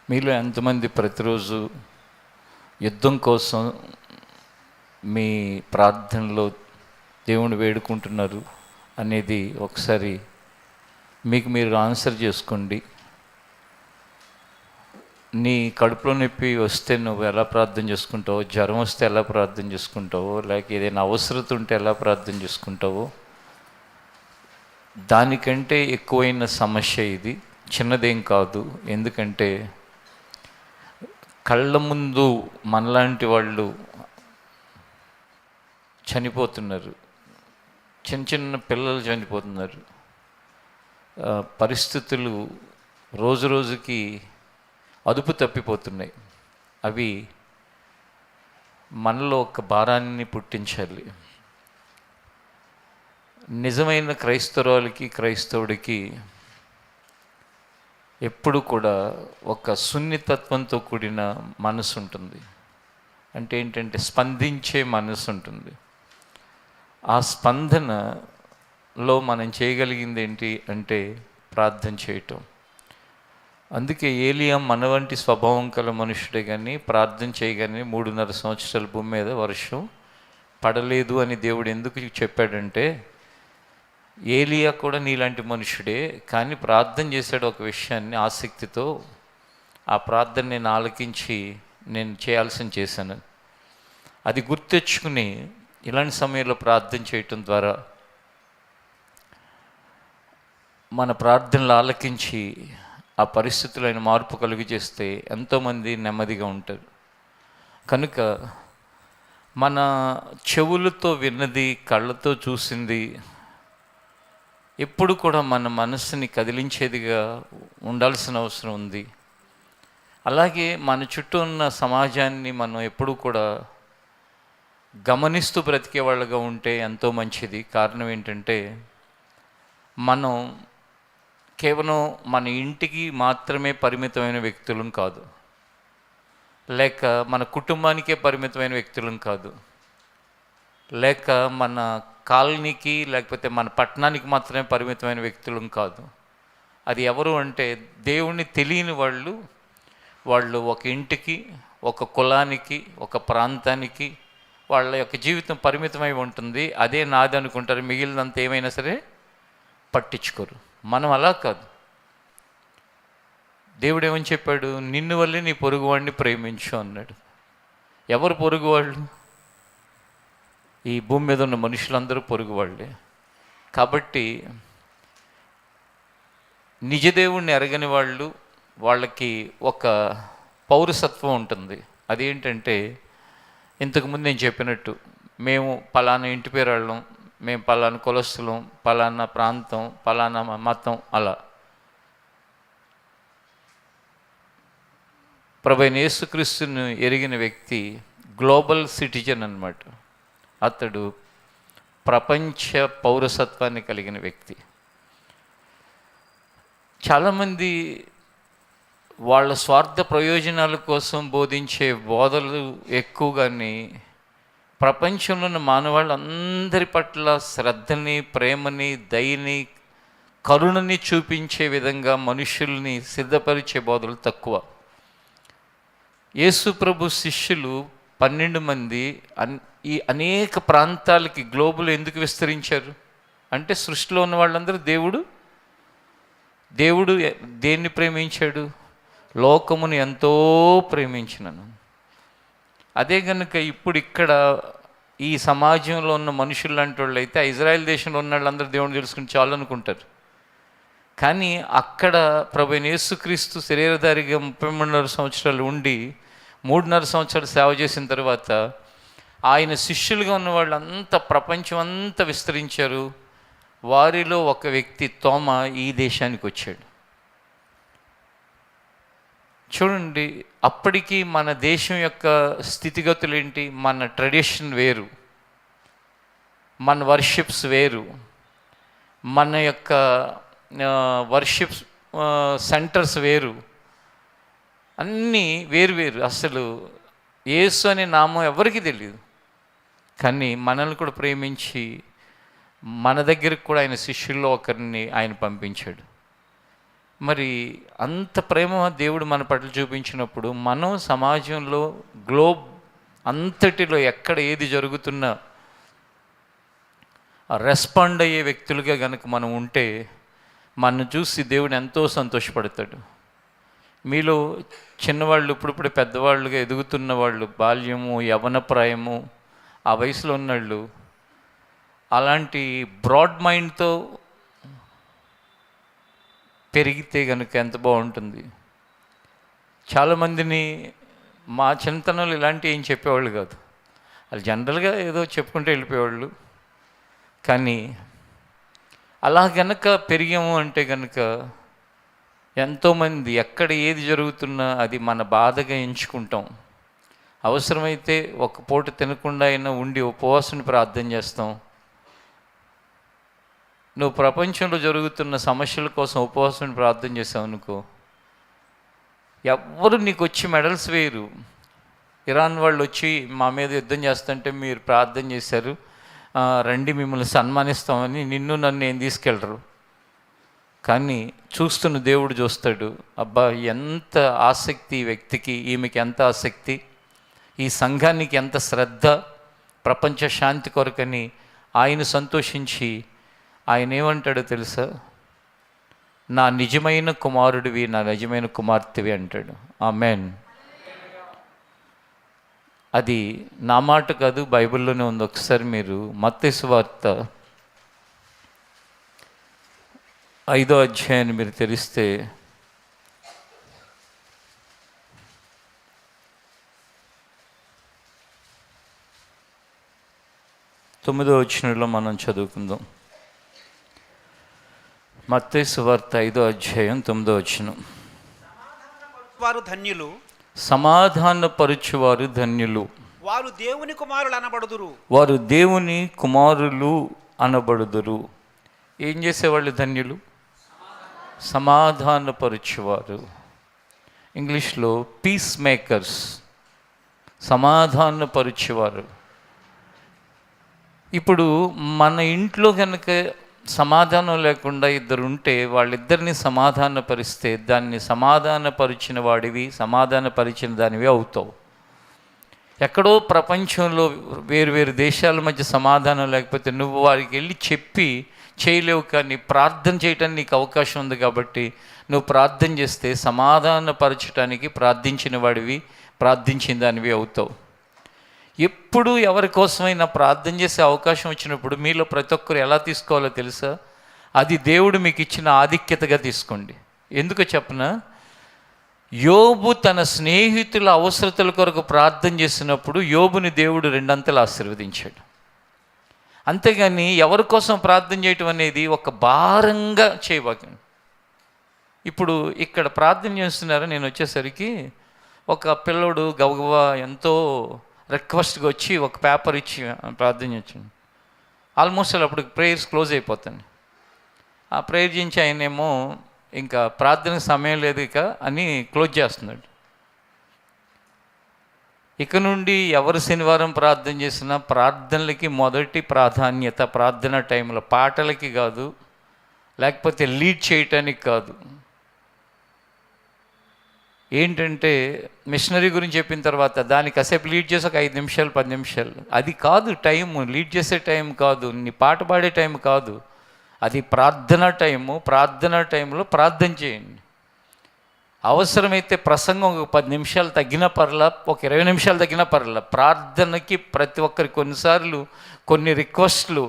మీలో ఎంతమంది ప్రతిరోజు యుద్ధం కోసం మీ ప్రార్థనలో దేవుని వేడుకుంటున్నారు అనేది ఒకసారి మీకు మీరు ఆన్సర్ చేసుకోండి. నీ కడుపులో నొప్పి వస్తే నువ్వు ఎలా ప్రార్థన చేసుకుంటావో, జ్వరం వస్తే ఎలా ప్రార్థన చేసుకుంటావో, లేక ఏదైనా అవసరత ఉంటే ఎలా ప్రార్థన చేసుకుంటావో, దానికంటే ఎక్కువైన సమస్య ఇది. చిన్నదేం కాదు. ఎందుకంటే కళ్ళ ముందు మనలాంటి వాళ్ళు చనిపోతున్నారు, చిన్న చిన్న పిల్లలు చనిపోతున్నారు. పరిస్థితులు రోజు రోజుకి అదుపు తప్పిపోతున్నాయి. అవి మనలో ఒక భారాన్ని పుట్టించాలి. నిజమైన క్రైస్తవుడికి ఎప్పుడు కూడా ఒక సున్నితత్వంతో కూడిన మనసు ఉంటుంది. అంటే ఏంటంటే స్పందించే మనసు ఉంటుంది. ఆ స్పందనలో మనం చేయగలిగింది ఏంటి అంటే ప్రార్థన చేయటం. అందుకే ఏలియా మన వంటి స్వభావం కల మనుషుడే, కానీ ప్రార్థన చేయగానే 3.5 సంవత్సరాల భూమి మీద వర్షం పడలేదు అని దేవుడు ఎందుకు చెప్పాడంటే, ఏలియా కూడా నీలాంటి మనుషుడే, కానీ ప్రార్థన చేశాడు ఒక విషయాన్ని ఆసక్తితో. ఆ ప్రార్థన నేను ఆలకించి నేను చేయాల్సింది చేశాను. అది గుర్తెచ్చుకుని ఇలాంటి సమయంలో ప్రార్థన చేయటం ద్వారా మన ప్రార్థనలు ఆలకించి ఆ పరిస్థితులైన మార్పు కలుగు చేస్తే ఎంతోమంది నెమ్మదిగా ఉంటారు. కనుక మన చెవులతో విన్నది, కళ్ళతో చూసింది ఎప్పుడు కూడా మన మనసుని కదిలించేదిగా ఉండాల్సిన అవసరం ఉంది. అలాగే మన చుట్టూ ఉన్న సమాజాన్ని మనం ఎప్పుడు కూడా గమనిస్తూ బ్రతికే వాళ్ళగా ఉంటే ఎంతో మంచిది. కారణం ఏంటంటే, మనం కేవలం మన ఇంటికి మాత్రమే పరిమితమైన వ్యక్తులం కాదు, లేక మన కుటుంబానికే పరిమితమైన వ్యక్తులం కాదు, లేక మన కాలనీకి లేకపోతే మన పట్టణానికి మాత్రమే పరిమితమైన వ్యక్తులం కాదు. అది ఎవరు అంటే దేవుణ్ణి తెలియని వాళ్ళు ఒక ఇంటికి, ఒక కులానికి, ఒక ప్రాంతానికి వాళ్ళ యొక్క జీవితం పరిమితమై ఉంటుంది. అదే నాది అనుకుంటారు. మిగిలినంత ఏమైనా సరే పట్టించుకోరు. మనం అలా కాదు. దేవుడు ఏమని చెప్పాడు? నిన్ను వల్లే నీ పొరుగువాడిని ప్రేమించు అన్నాడు. ఎవరు పొరుగువాళ్ళు? ఈ భూమి మీద ఉన్న మనుషులందరూ పొరుగువాళ్ళే. కాబట్టి నిజదేవుణ్ణి ఎరగని వాళ్ళకి ఒక పౌరసత్వం ఉంటుంది. అదేంటంటే, ఇంతకుముందు నేను చెప్పినట్టు, మేము పలానా ఇంటి పేరు వాళ్ళం, మేము పలానా కులస్తులం, పలానా ప్రాంతం, పలానా మతం. అలా ప్రభువైన యేసుక్రీస్తును ఎరిగిన వ్యక్తి గ్లోబల్ సిటిజన్ అన్నమాట. అతడు ప్రపంచ పౌరసత్వాన్ని కలిగిన వ్యక్తి. చాలామంది వాళ్ళ స్వార్థ ప్రయోజనాల కోసం బోధించే బోధలు ఎక్కువగాని ప్రపంచంలో ఉన్న మానవాళ్ళందరి పట్ల శ్రద్ధని, ప్రేమని, దయని, కరుణని చూపించే విధంగా మనుషుల్ని సిద్ధపరిచే బోధలు తక్కువ. యేసు ప్రభు శిష్యులు 12 మంది ఈ అనేక ప్రాంతాలకి గ్లోబల్ ఎందుకు విస్తరించారు అంటే, సృష్టిలో ఉన్న వాళ్ళందరూ దేవుడు దేన్ని ప్రేమించాడు? లోకమును ఎంతో ప్రేమించినను. అదే కనుక ఇప్పుడు ఇక్కడ ఈ సమాజంలో ఉన్న మనుషులు లాంటి వాళ్ళు అయితే ఇజ్రాయెల్ దేశంలో ఉన్న వాళ్ళందరూ దేవుని తెలుసుకుని చాలు అనుకుంటారు. కానీ అక్కడ ప్రభువైన యేసుక్రీస్తు శరీరధారిగా 33.5 సంవత్సరాలు ఉండి 3.5 సంవత్సరాలు సేవ చేసిన తర్వాత ఆయన శిష్యులుగా ఉన్న వాళ్ళంతా ప్రపంచం అంతా విస్తరించారు. వారిలో ఒక వ్యక్తి తోమ ఈ దేశానికి వచ్చాడు. చూడండి, అప్పటికి మన దేశం యొక్క స్థితిగతులు ఏంటి? మన ట్రెడిషన్ వేరు, మన వర్షిప్స్ వేరు, మన యొక్క వర్షిప్స్ సెంటర్స్ వేరు, అన్నీ వేరు. అసలు యేసు అనే నామం ఎవరికి తెలియదు. కానీ మనల్ని కూడా ప్రేమించి మన దగ్గరికి కూడా ఆయన శిష్యుల్లో ఒకరిని ఆయన పంపించాడు. మరి అంత ప్రేమ దేవుడు మన పట్ల చూపించినప్పుడు మనం సమాజంలో గ్లోబ్ అంతటిలో ఎక్కడ ఏది జరుగుతున్నా రెస్పాండ్ అయ్యే వ్యక్తులుగా కనుక మనం ఉంటే మనను చూసి దేవుడు ఎంతో సంతోషపడతాడు. మీలో చిన్నవాళ్ళు ఇప్పుడిప్పుడు పెద్దవాళ్ళుగా ఎదుగుతున్న వాళ్ళు, బాల్యము యవనప్రాయము ఆ వయసులో ఉన్నవాళ్ళు అలాంటి బ్రాడ్ మైండ్తో పెరిగితే కనుక ఎంత బాగుంటుంది. చాలామందిని మా చిన్నతనంలో ఇలాంటివి ఏం చెప్పేవాళ్ళు కాదు, వాళ్ళు జనరల్గా ఏదో చెప్పుకుంటూ వెళ్ళిపోయేవాళ్ళు. కానీ అలా గనక పెరిగాము అంటే కనుక ఎంతోమంది ఎక్కడ ఏది జరుగుతున్నా అది మన బాధగా ఎంచుకుంటాం. అవసరమైతే ఒక పూట తినకుండా అయినా ఉండి ఉపవాసం ప్రార్థన చేస్తాం. నువ్వు ప్రపంచంలో జరుగుతున్న సమస్యల కోసం ఉపవాసం ప్రార్థన చేసావు అనుకో, ఎవ్వరు నీకు వచ్చి మెడల్స్ వేయరు. ఇరాన్ వాళ్ళు వచ్చి మా మీద యుద్ధం చేస్తుంటే మీరు ప్రార్థన చేశారు, రండి మిమ్మల్ని సన్మానిస్తామని నిన్ను నన్ను ఏం తీసుకెళ్ళరు. కానీ చూస్తున్న దేవుడు చూస్తాడు, అబ్బా ఎంత ఆసక్తి ఈ వ్యక్తికి, ఈమెకి ఎంత ఆసక్తి, ఈ సంఘానికి ఎంత శ్రద్ధ, ప్రపంచ శాంతి కొరకని ఆయన సంతోషించి ఆయన ఏమంటాడో తెలుసా, నా నిజమైన కుమారుడివి, నా నిజమైన కుమార్తెవి అంటాడు. ఆమేన్. అది నా మాట కాదు, బైబిల్లోనే ఉంది. ఒకసారి మీరు మత్తయి సువార్త 5వ అధ్యాయాన్ని మీరు తెరిస్తే 9వ వచనంలో మనం చదువుకుందాం. మత్తయి సువార్త 5వ అధ్యాయం 9వ వచనం. వారు ధన్యులు, సమాధానపరచువారు ధన్యులు, వారు దేవుని కుమారులు అనబడుదురు. వారు దేవుని కుమారులు అనబడుదురు. ఏం చేసేవాళ్ళు ధన్యులు? సమాధానపరచువారు. ఇంగ్లీష్లో పీస్ మేకర్స్, సమాధానపరచువారు. ఇప్పుడు మన ఇంట్లో కనుక సమాధానం లేకుండా ఇద్దరు ఉంటే వాళ్ళిద్దరిని సమాధానపరిస్తే దాన్ని సమాధానపరిచిన వాడివి, సమాధానపరిచిన దానివి అవుతావు. ఎక్కడో ప్రపంచంలో వేరు దేశాల మధ్య సమాధానం లేకపోతే నువ్వు వారికి వెళ్ళి చెప్పి చేయలేవు, కానీ ప్రార్థన చేయటానికి నీకు అవకాశం ఉంది. కాబట్టి నువ్వు ప్రార్థన చేస్తే సమాధానపరచడానికి ప్రార్థించిన వాడివి, ప్రార్థించిన దానివి అవుతావు. ఎప్పుడు ఎవరి కోసమైనా ప్రార్థన చేసే అవకాశం వచ్చినప్పుడు మీలో ప్రతి ఒక్కరు ఎలా తీసుకోవాలో తెలుసా? అది దేవుడు మీకు ఇచ్చిన ఆధిక్యతగా తీసుకోండి. ఎందుకో చెప్పనా, యోబు తన స్నేహితుల అవసరతల కొరకు ప్రార్థన చేసినప్పుడు యోబుని దేవుడు 2 అంతలు ఆశీర్వదించాడు. అంతేగాని ఎవరి కోసం ప్రార్థన చేయటం అనేది ఒక భారంగా చేయబాకండి. ఇప్పుడు ఇక్కడ ప్రార్థన చేస్తున్నారు, నేను వచ్చేసరికి ఒక పిల్లోడు గబగబా ఎంతో రిక్వెస్ట్గా వచ్చి ఒక పేపర్ ఇచ్చి ప్రార్థన చేయించాను. ఆల్మోస్ట్ అప్పుడు ప్రేయర్స్ క్లోజ్ అయిపోతాను. ఆ ప్రేయర్ చేయించి ఆయనేమో ఇంకా ప్రార్థనకు సమయం లేదు ఇక అని క్లోజ్ చేస్తున్నాడు. ఇక నుండి ఎవరు శనివారం ప్రార్థన చేసినా ప్రార్థనలకి మొదటి ప్రాధాన్యత ప్రార్థన టైంలో పాటలకి కాదు, లేకపోతే లీడ్ చేయటానికి కాదు. ఏంటంటే మిషనరీ గురించి చెప్పిన తర్వాత దానికి కాసేపు లీడ్ చేసి ఒక 5 నిమిషాలు 10 నిమిషాలు, అది కాదు టైము. లీడ్ చేసే టైం కాదు, నీ పాట పాడే టైం కాదు, అది ప్రార్థన టైము. ప్రార్థన టైంలో ప్రార్థన చేయండి. అవసరమైతే ప్రసంగం ఒక 10 నిమిషాలు తగ్గినా పర్లా, ఒక 20 నిమిషాలు తగ్గినా పర్లా. ప్రార్థనకి ప్రతి ఒక్కరికి కొన్నిసార్లు కొన్ని రిక్వెస్ట్లు,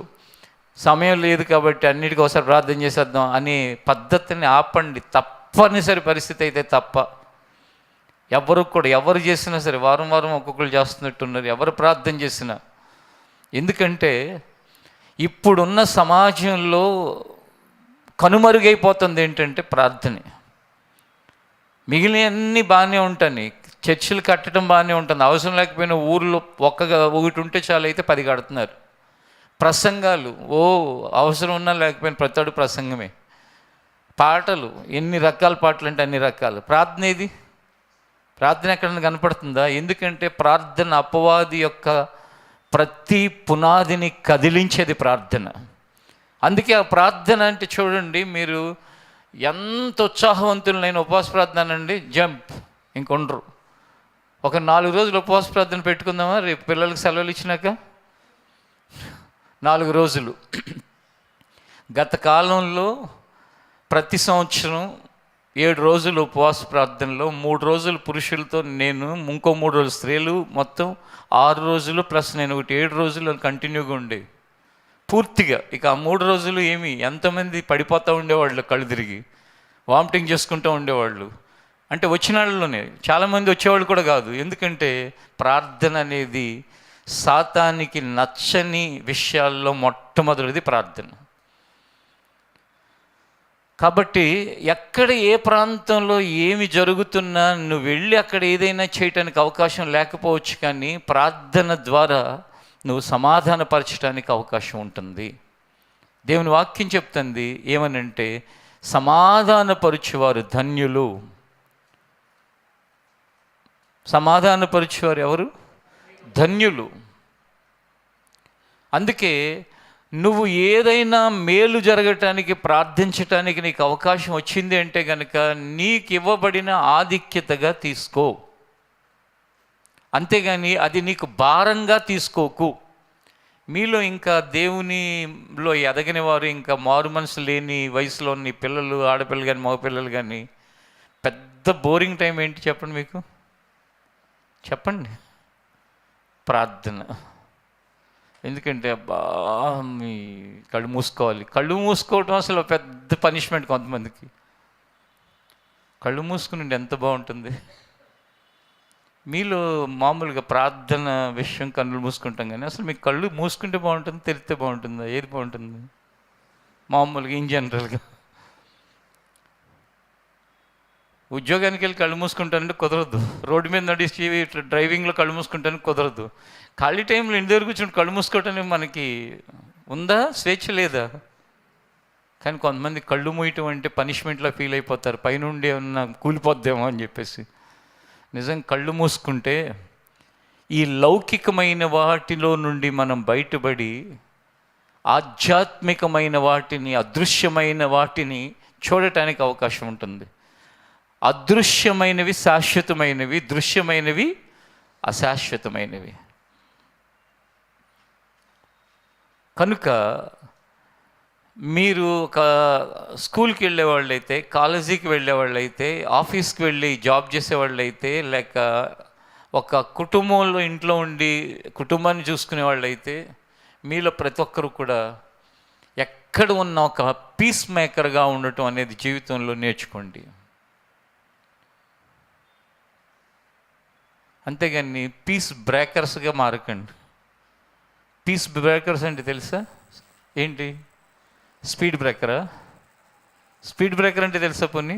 సమయం లేదు కాబట్టి అన్నిటికీ ఒకసారి ప్రార్థన చేసేద్దాం అనే పద్ధతిని ఆపండి. తప్పనిసరి పరిస్థితి అయితే తప్ప. ఎవరు చేసినా సరే వారం ఒక్కొక్కరు చేస్తున్నట్టున్నారు, ఎవరు ప్రార్థన చేసినా. ఎందుకంటే ఇప్పుడున్న సమాజంలో కనుమరుగైపోతుంది ఏంటంటే ప్రార్థనే. మిగిలినవన్నీ బాగానే ఉంటాయి, చర్చిలు కట్టడం బాగానే ఉంటుంది, అవసరం లేకపోయినా ఊర్లో ఒకటి ఉంటే చాలు, అయితే 10 కడుతున్నారు. ప్రసంగాలు అవసరం ఉన్నా లేకపోయినా ప్రతివాడు ప్రసంగమే. పాటలు ఎన్ని రకాల పాటలు అంటే అన్ని రకాలు. ప్రార్థన ఏది? ప్రార్థన ఎక్కడైనా కనపడుతుందా? ఎందుకంటే ప్రార్థన అపవాది యొక్క ప్రతి పునాదిని కదిలించేది ప్రార్థన. అందుకే ఆ ప్రార్థన అంటే చూడండి, మీరు ఎంత ఉత్సాహవంతులైన ఉపవాస ప్రార్థన అండి, జంప్ ఇంకొండరు. ఒక 4 రోజులు ఉపవాస ప్రార్థన పెట్టుకుందామా రేపు పిల్లలకి సెలవులు ఇచ్చినాక? 4 రోజులు. గత కాలంలో ప్రతి సంవత్సరం 7 రోజులు ఉపవాస ప్రార్థనలో 3 రోజులు పురుషులతో నేను, ఇంకో 3 రోజులు స్త్రీలు, మొత్తం 6 రోజులు ప్లస్ నేను ఒకటి 7 రోజులు కంటిన్యూగా ఉండే పూర్తిగా. ఇక ఆ 3 రోజులు ఎంతమంది పడిపోతూ ఉండేవాళ్ళు, కళ్ళు తిరిగి వామిటింగ్ చేసుకుంటూ ఉండేవాళ్ళు. అంటే వచ్చిన వాళ్ళలోనే చాలామంది వచ్చేవాళ్ళు కూడా కాదు. ఎందుకంటే ప్రార్థన అనేది సాతానికి నచ్చని విషయాల్లో మొట్టమొదటిది ప్రార్థన. కాబట్టి ఎక్కడ ఏ ప్రాంతంలో ఏమి జరుగుతున్నా నువ్వు వెళ్ళి అక్కడ ఏదైనా చేయటానికి అవకాశం లేకపోవచ్చు, కానీ ప్రార్థన ద్వారా నువ్వు సమాధానపరచడానికి అవకాశం ఉంటుంది. దేవుని వాక్యం చెప్తుంది ఏమనంటే, సమాధానపరచువారు ధన్యులు. సమాధానపరచువారు ఎవరు? ధన్యులు. అందుకే నువ్వు ఏదైనా మేలు జరగటానికి ప్రార్థించటానికి నీకు అవకాశం వచ్చింది అంటే కనుక నీకు ఇవ్వబడిన ఆధిక్యతగా తీసుకో, అంతేగాని అది నీకు భారంగా తీసుకోకు. మీలో ఇంకా దేవునిలో ఎదగని వారు, ఇంకా మారు మనసు లేని వయసులో ఉన్న పిల్లలు, ఆడపిల్లలు కానీ మగపిల్లలు కానీ, పెద్ద బోరింగ్ టైం ఏంటి చెప్పండి మీకు? చెప్పండి. ప్రార్థన. ఎందుకంటే మీ కళ్ళు మూసుకోవాలి. కళ్ళు మూసుకోవటం అసలు పెద్ద పనిష్మెంట్ కొంతమందికి. కళ్ళు మూసుకుని ఎంత బాగుంటుంది. మీలో మామూలుగా ప్రార్థన విషయం కళ్ళు మూసుకుంటాం, కానీ అసలు మీకు కళ్ళు మూసుకుంటే బాగుంటుంది, తెరిస్తే బాగుంటుందా? ఏది బాగుంటుంది మామూలుగా ఇన్ జనరల్గా? ఉద్యోగానికి వెళ్ళి కళ్ళు మూసుకుంటానంటే కుదరదు. రోడ్డు మీద నడిచి డ్రైవింగ్లో కళ్ళు మూసుకుంటానికి కుదరదు. ఖాళీ టైంలో ఇంటి దగ్గర కూర్చొని కళ్ళు మూసుకోవటానికి మనకి ఉందా? స్వేచ్ఛ లేదా? కానీ కొంతమంది కళ్ళు మూయటం అంటే పనిష్మెంట్లో ఫీల్ అయిపోతారు, పైనుండి ఏమన్నా కూలిపోద్దేమో అని చెప్పేసి. నిజం కళ్ళు మూసుకుంటే ఈ లౌకికమైన వాటిలో నుండి మనం బయటపడి ఆధ్యాత్మికమైన వాటిని, అదృశ్యమైన వాటిని చూడటానికి అవకాశం ఉంటుంది. అదృశ్యమైనవి శాశ్వతమైనవి, దృశ్యమైనవి అశాశ్వతమైనవి. కనుక మీరు ఒక స్కూల్కి వెళ్ళేవాళ్ళు అయితే, కాలేజీకి వెళ్ళేవాళ్ళు అయితే, ఆఫీస్కి వెళ్ళి జాబ్ చేసేవాళ్ళు అయితే, లేక ఒక కుటుంబంలో ఇంట్లో ఉండి కుటుంబాన్ని చూసుకునే వాళ్ళు అయితే, మీలో ప్రతి ఒక్కరు కూడా ఎక్కడ ఉన్న ఒక పీస్ మేకర్గా ఉండటం అనేది జీవితంలో నేర్చుకోండి. అంతేగాని పీస్ బ్రేకర్స్గా మారకండి. పీస్ బ్రేకర్స్ అంటే తెలుసా ఏంటి? స్పీడ్ బ్రేకరా? స్పీడ్ బ్రేకర్ అంటే తెలుసా? పోనీ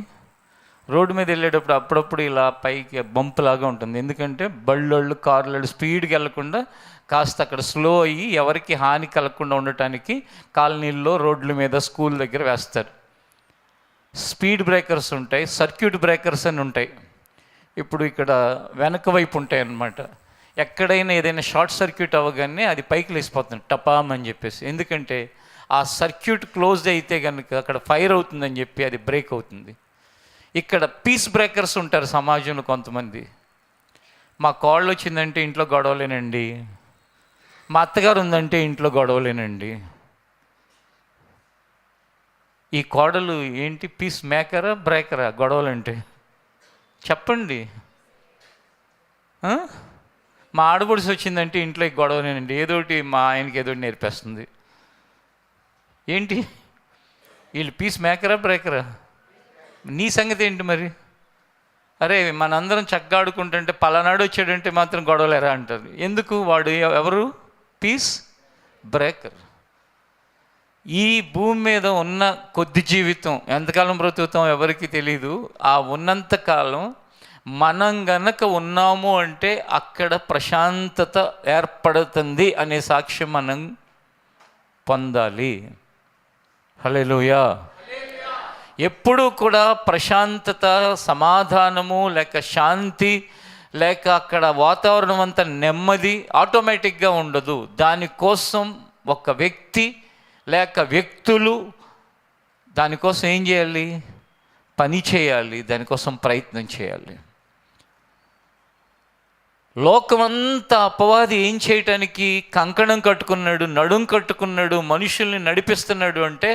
రోడ్డు మీద వెళ్ళేటప్పుడు అప్పుడప్పుడు ఇలా పైకి బంప్ లాగా ఉంటుంది. ఎందుకంటే బళ్ళోళ్ళు, కార్లు స్పీడ్కి వెళ్ళకుండా కాస్త అక్కడ స్లో అయ్యి ఎవరికి హాని కలగకుండా ఉండటానికి కాలనీల్లో, రోడ్ల మీద, స్కూల్ దగ్గర వేస్తారు. స్పీడ్ బ్రేకర్స్ ఉంటాయి, సర్క్యూట్ బ్రేకర్స్ అని ఉంటాయి. ఇప్పుడు ఇక్కడ వెనక వైపు ఉంటాయి అన్నమాట. ఎక్కడైనా ఏదైనా షార్ట్ సర్క్యూట్ అవ్వగానే అది పైకి లేసిపోతుంది టపామ్ అని చెప్పేసి. ఎందుకంటే ఆ సర్క్యూట్ క్లోజ్ అయితే కనుక అక్కడ ఫైర్ అవుతుందని చెప్పి అది బ్రేక్ అవుతుంది. ఇక్కడ పీస్ బ్రేకర్స్ ఉంటారు సమాజంలో కొంతమంది. మా కోళ్ళు వచ్చిందంటే ఇంట్లో గొడవలేనండి, మా అత్తగారు ఉందంటే ఇంట్లో గొడవలేనండి. ఈ కోడలు ఏంటి? పీస్ మేకరా, బ్రేకరా గొడవలంటే? చెప్పండి. మా ఆడపడుసు వచ్చిందంటే ఇంట్లో గొడవలేనండి, ఏదోటి మా ఆయనకి ఏదోటి నేర్పేస్తుంది. ఏంటి వీళ్ళు? పీస్ మేకరా, బ్రేకరా? నీ సంగతి ఏంటి మరి? అరే మనందరం చక్కగా ఆడుకుంటుంటే పలానాడు వచ్చాడంటే మాత్రం గొడవలేరా అంటారు. ఎందుకు? వాడు ఎవరు? Peace breaker. ఈ భూమి మీద ఉన్న కొద్ది జీవితం ఎంతకాలం బ్రతుకుతాం ఎవరికి తెలీదు. ఆ ఉన్నంతకాలం మనం గనక ఉన్నాము అంటే అక్కడ ప్రశాంతత ఏర్పడుతుంది అనే సాక్ష్యం మనం పొందాలి. హల్లెలూయా. ఎప్పుడూ కూడా ప్రశాంతత, సమాధానము, లేక శాంతి, లేక అక్కడ వాతావరణం అంతా నెమ్మది ఆటోమేటిక్గా ఉండదు. దానికోసం ఒక వ్యక్తి లేక వ్యక్తులు దానికోసం ఏం చేయాలి? పని చేయాలి, దానికోసం ప్రయత్నం చేయాలి. లోకమంతా అపవాది ఏం చేయటానికి కంకణం కట్టుకున్నాడు, నడుం కట్టుకున్నాడు, మనుషుల్ని నడిపిస్తున్నాడు అంటే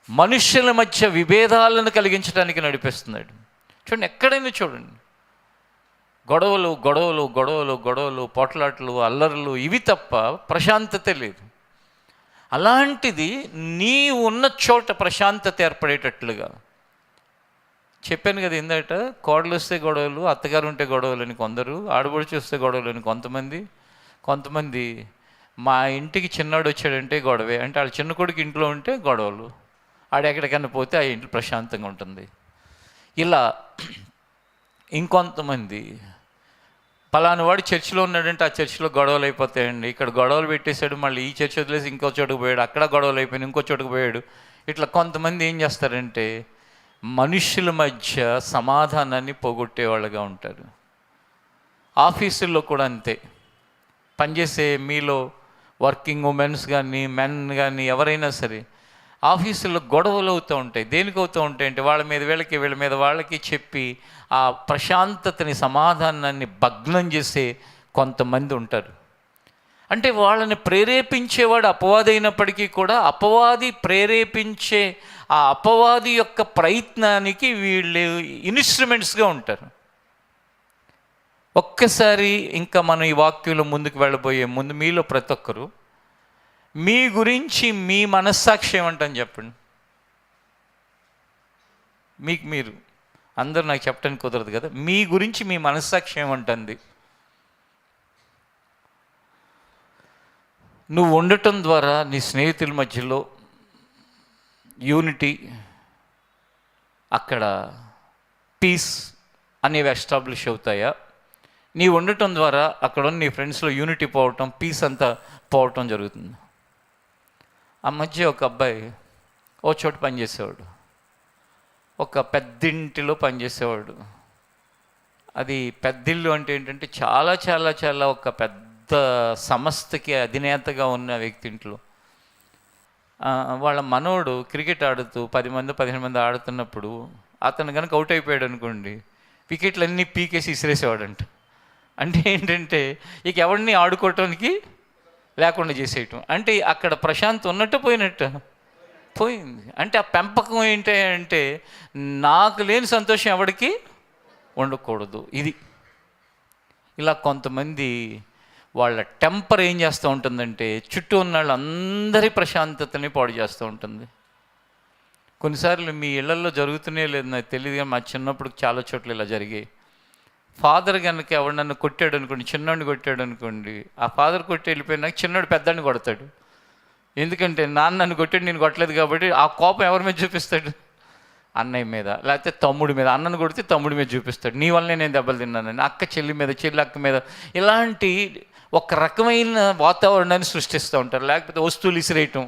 మనుషుల మధ్య విభేదాలను కలిగించడానికి నడిపిస్తున్నాడు. చూడండి, ఎక్కడైనా చూడండి, గొడవలు గొడవలు గొడవలు గొడవలు, పోట్లాట్లు, అల్లర్లు, ఇవి తప్ప ప్రశాంతత లేదు. అలాంటిది నీ ఉన్న చోట ప్రశాంతత ఏర్పడేటట్లుగా చెప్పాను కదా ఇందాక. కోడలు వస్తే గొడవలు, అత్తగారు ఉంటే గొడవలు అని కొందరు, ఆడబడుచు వస్తే గొడవలు అని కొంతమంది మా ఇంటికి చిన్నాడు వచ్చాడంటే గొడవే, అంటే వాళ్ళ చిన్న కొడుకు ఇంట్లో ఉంటే గొడవలు, ఆడెక్కడికన్నా పోతే ఆ ఇంట్లో ప్రశాంతంగా ఉంటుంది. ఇలా ఇంకొంతమంది పలానా వాడు చర్చిలో ఉన్నాడంటే ఆ చర్చిలో గొడవలు అయిపోతాయండి, ఇక్కడ గొడవలు పెట్టేశాడు, మళ్ళీ ఈ చర్చి వదిలేసి ఇంకో చోటుకు పోయాడు, అక్కడ గొడవలు అయిపోయినాయి, ఇంకో చోటుకు పోయాడు. ఇట్లా కొంతమంది ఏం చేస్తారంటే మనుషుల మధ్య సమాధానాన్ని పోగొట్టేవాళ్ళుగా ఉంటారు. ఆఫీసుల్లో కూడా అంతే. పనిచేసే మీలో వర్కింగ్ ఉమెన్స్ కానీ మెన్ కానీ ఎవరైనా సరే ఆఫీసుల్లో గొడవలు అవుతూ ఉంటాయి. దేనికి అవుతూ ఉంటాయి అంటే వాళ్ళ మీద వీళ్ళకి, వీళ్ళ మీద వాళ్ళకి చెప్పి ఆ ప్రశాంతతని, సమాధానాన్ని భగ్నం చేసే కొంతమంది ఉంటారు. అంటే వాళ్ళని ప్రేరేపించేవాడు అపవాది అయినప్పటికీ కూడా అపవాది ప్రేరేపించే ఆ అపవాది యొక్క ప్రయత్నానికి వీళ్ళు ఇన్స్ట్రుమెంట్స్గా ఉంటారు. ఒక్కసారి ఇంకా మనం ఈ వాక్యంలో ముందుకు వెళ్ళబోయే ముందు మీలో ప్రతి ఒక్కరు మీ గురించి మీ మనస్సాక్షి ఏమంటని చెప్పండి. మీకు మీరు అందరూ నాకు చెప్పడానికి కుదరదు కదా, మీ గురించి మీ మనస్సాక్షి ఏమంటుంది? నువ్వు ఉండటం ద్వారా నీ స్నేహితుల మధ్యలో యూనిటీ, అక్కడ పీస్ అనేవి ఎస్టాబ్లిష్ అవుతాయా? నీ ఉండటం ద్వారా అక్కడ నీ ఫ్రెండ్స్లో యూనిటీ పోవటం, పీస్ అంతా పోవటం జరుగుతుంది. ఆ మధ్య ఒక అబ్బాయి ఓ చోట పనిచేసేవాడు, ఒక పెద్దింటిలో పనిచేసేవాడు. అది పెద్దిల్లు అంటే ఏంటంటే చాలా చాలా చాలా ఒక పెద్ద సంస్థకి అధినేతగా ఉన్న వ్యక్తి ఇంట్లో. వాళ్ళ మనోడు క్రికెట్ ఆడుతూ 10 మంది 15 మంది ఆడుతున్నప్పుడు అతను కనుక అవుట్ అయిపోయాడు అనుకోండి, వికెట్లు అన్నీ పీకేసి ఇసిరేసేవాడంట. అంటే ఏంటంటే ఇక ఎవరిని ఆడుకోవటానికి లేకుండా చేసేయటం. అంటే అక్కడ ప్రశాంత్ ఉన్నట్టు పోయింది. అంటే ఆ పెంపకం ఏంటి అంటే నాకు లేని సంతోషం ఎవరికి ఉండకూడదు. ఇది ఇలా కొంతమంది వాళ్ళ టెంపర్ ఏం చేస్తూ ఉంటుందంటే చుట్టూ ఉన్న వాళ్ళందరి ప్రశాంతతని పాడు చేస్తూ ఉంటుంది. కొన్నిసార్లు మీ ఇళ్లలో జరుగుతూనే లేదు నాకు తెలియదు, కానీ మా చిన్నప్పుడు చాలా చోట్ల ఇలా జరిగాయి. ఫాదర్ కనుక ఎవడన్నా కొట్టాడు అనుకోండి, చిన్నోడిని కొట్టాడు అనుకోండి, ఆ ఫాదర్ కొట్టి వెళ్ళిపోయినాక చిన్నోడు పెద్దాన్ని కొడతాడు. ఎందుకంటే నాన్న నన్ను కొట్టాడు, నేను కొట్టలేదు కాబట్టి. ఆ కోపం ఎవరి మీద చూపిస్తాడు? అన్నయ్య మీద, లేకపోతే తమ్ముడి మీద. అన్నను కొడితే తమ్ముడి మీద చూపిస్తాడు, నీ వల్లనే నేను దెబ్బలు తిన్నానని. అక్క చెల్లి మీద, చెల్లి అక్క మీద. ఇలాంటి ఒక రకమైన వాతావరణాన్ని సృష్టిస్తూ ఉంటారు. లేకపోతే వస్తువులు ఇసిరేయటం,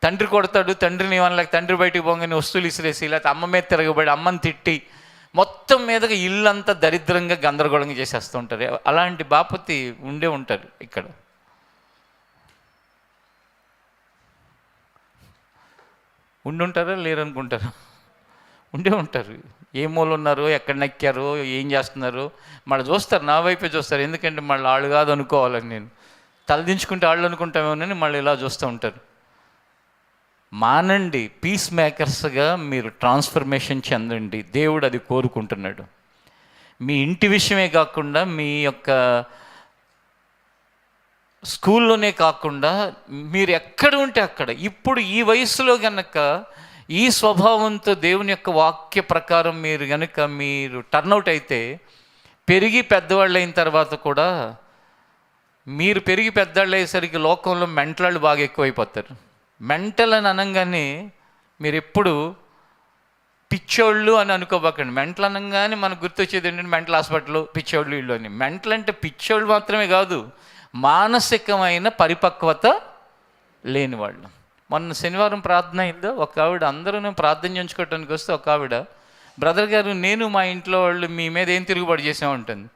తండ్రి కొడతాడు, తండ్రిని ఏమన్నా లేక తండ్రి బయటికి పోగానే వస్తువులు ఇసిరేసి, లేకపోతే అమ్మ మీద తిరగబడి అమ్మని తిట్టి మొత్తం మీదగా ఇల్లంతా దరిద్రంగా గందరగోళంగా చేసేస్తూ ఉంటారు. అలాంటి బాపతి ఉండే ఉంటారు ఇక్కడ. ఉండుంటారా లేరనుకుంటారు? ఉండే ఉంటారు. ఏ మూలు ఉన్నారో, ఎక్కడ నక్కారో, ఏం చేస్తున్నారో మళ్ళీ చూస్తారు, నా వైపే చూస్తారు. ఎందుకంటే మళ్ళీ వాళ్ళు కాదు అనుకోవాలని, నేను తలదించుకుంటే వాళ్ళు అనుకుంటామేమోనని మళ్ళీ ఇలా చూస్తూ ఉంటారు. మానండి, పీస్ మేకర్స్గా మీరు ట్రాన్స్ఫర్మేషన్ చెందండి. దేవుడు అది కోరుకుంటున్నాడు. మీ ఇంటి విషయమే కాకుండా, మీ యొక్క స్కూల్లోనే కాకుండా, మీరు ఎక్కడ ఉంటే అక్కడ, ఇప్పుడు ఈ వయసులో కనుక ఈ స్వభావంతో దేవుని యొక్క వాక్య ప్రకారం మీరు టర్న్అవుట్ అయితే, పెరిగి పెద్దవాళ్ళు అయిన తర్వాత కూడా, మీరు పెరిగి పెద్దవాళ్ళు అయ్యేసరికి లోకంలో మెంటలాళ్ళు బాగా ఎక్కువైపోతారు. మెంటల్ అని అనగానే మీరు ఎప్పుడు పిచ్చోళ్ళు అని అనుకోబాకండి. మెంటల్ అనగానే మనకు గుర్తొచ్చేది ఏంటంటే మెంటల్ హాస్పిటల్, పిచ్చోళ్ళు, ఇళ్ళు అని. మెంటల్ అంటే పిచ్చోళ్ళు మాత్రమే కాదు, మానసికమైన పరిపక్వత లేని వాళ్ళు. మొన్న శనివారం ప్రార్థన అయిందో, ఒక ఆవిడ, అందరూ ప్రార్థన చేయించుకోవటానికి వస్తే ఒక ఆవిడ, బ్రదర్ గారు నేను మా ఇంట్లో వాళ్ళు మీ మీద ఏం తిరుగుబాటు చేసామంటుంది.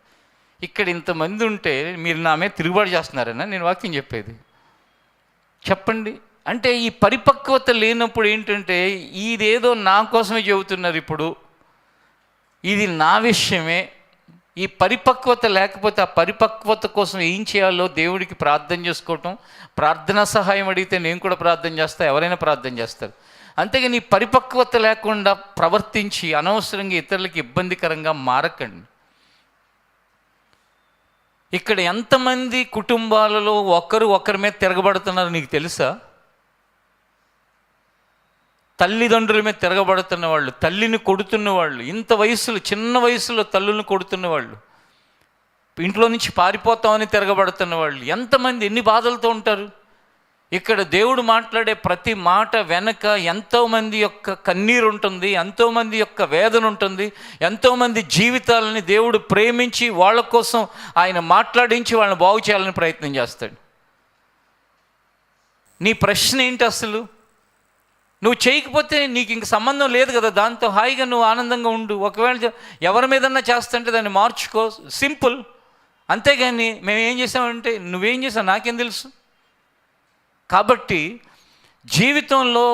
ఇక్కడ ఇంతమంది ఉంటే మీరు నా మీద తిరుగుబాటు చేస్తున్నారన్నా నేను వాక్యం చెప్పేది? చెప్పండి. అంటే ఈ పరిపక్వత లేనప్పుడు ఏంటంటే ఇదేదో నా కోసమే చెబుతున్నారు, ఇప్పుడు ఇది నా విషయమే. ఈ పరిపక్వత లేకపోతే ఆ పరిపక్వత కోసం ఏం చేయాలో దేవుడికి ప్రార్థన చేసుకోవటం, ప్రార్థనా సహాయం అడిగితే నేను కూడా ప్రార్థన చేస్తా, ఎవరైనా ప్రార్థన చేస్తారు. అంతేగాని ఈ పరిపక్వత లేకుండా ప్రవర్తించి అనవసరంగా ఇతరులకి ఇబ్బందికరంగా మారకండి. ఇక్కడ ఎంతమంది కుటుంబాలలో ఒకరి మీద తిరగబడుతున్నారు నీకు తెలుసా? తల్లిదండ్రుల మీద తిరగబడుతున్న వాళ్ళు, తల్లిని కొడుతున్న వాళ్ళు, ఇంత వయసులో చిన్న వయసులో తల్లులను కొడుతున్న వాళ్ళు, ఇంట్లో నుంచి పారిపోతామని తిరగబడుతున్న వాళ్ళు ఎంతమంది, ఎన్ని బాధలతో ఉంటారు. ఇక్కడ దేవుడు మాట్లాడే ప్రతి మాట వెనక ఎంతోమంది యొక్క కన్నీరు ఉంటుంది, ఎంతోమంది యొక్క వేదన ఉంటుంది, ఎంతోమంది జీవితాలని దేవుడు ప్రేమించి వాళ్ళ కోసం ఆయన మాట్లాడించి వాళ్ళని బాగు చేయాలని ప్రయత్నం చేస్తాడు. నీ ప్రశ్న ఏంటి అసలు? నువ్వు చేయకపోతే నీకు ఇంక సంబంధం లేదు కదా దాంతో, హాయిగా నువ్వు ఆనందంగా ఉండు. ఒకవేళ ఎవరి మీదన్నా చేస్తుంటే దాన్ని మార్చుకో, సింపుల్. అంతేగాని మేము ఏం చేసామంటే నువ్వేం చేసావు నాకేం తెలుసు. కాబట్టి జీవితంలో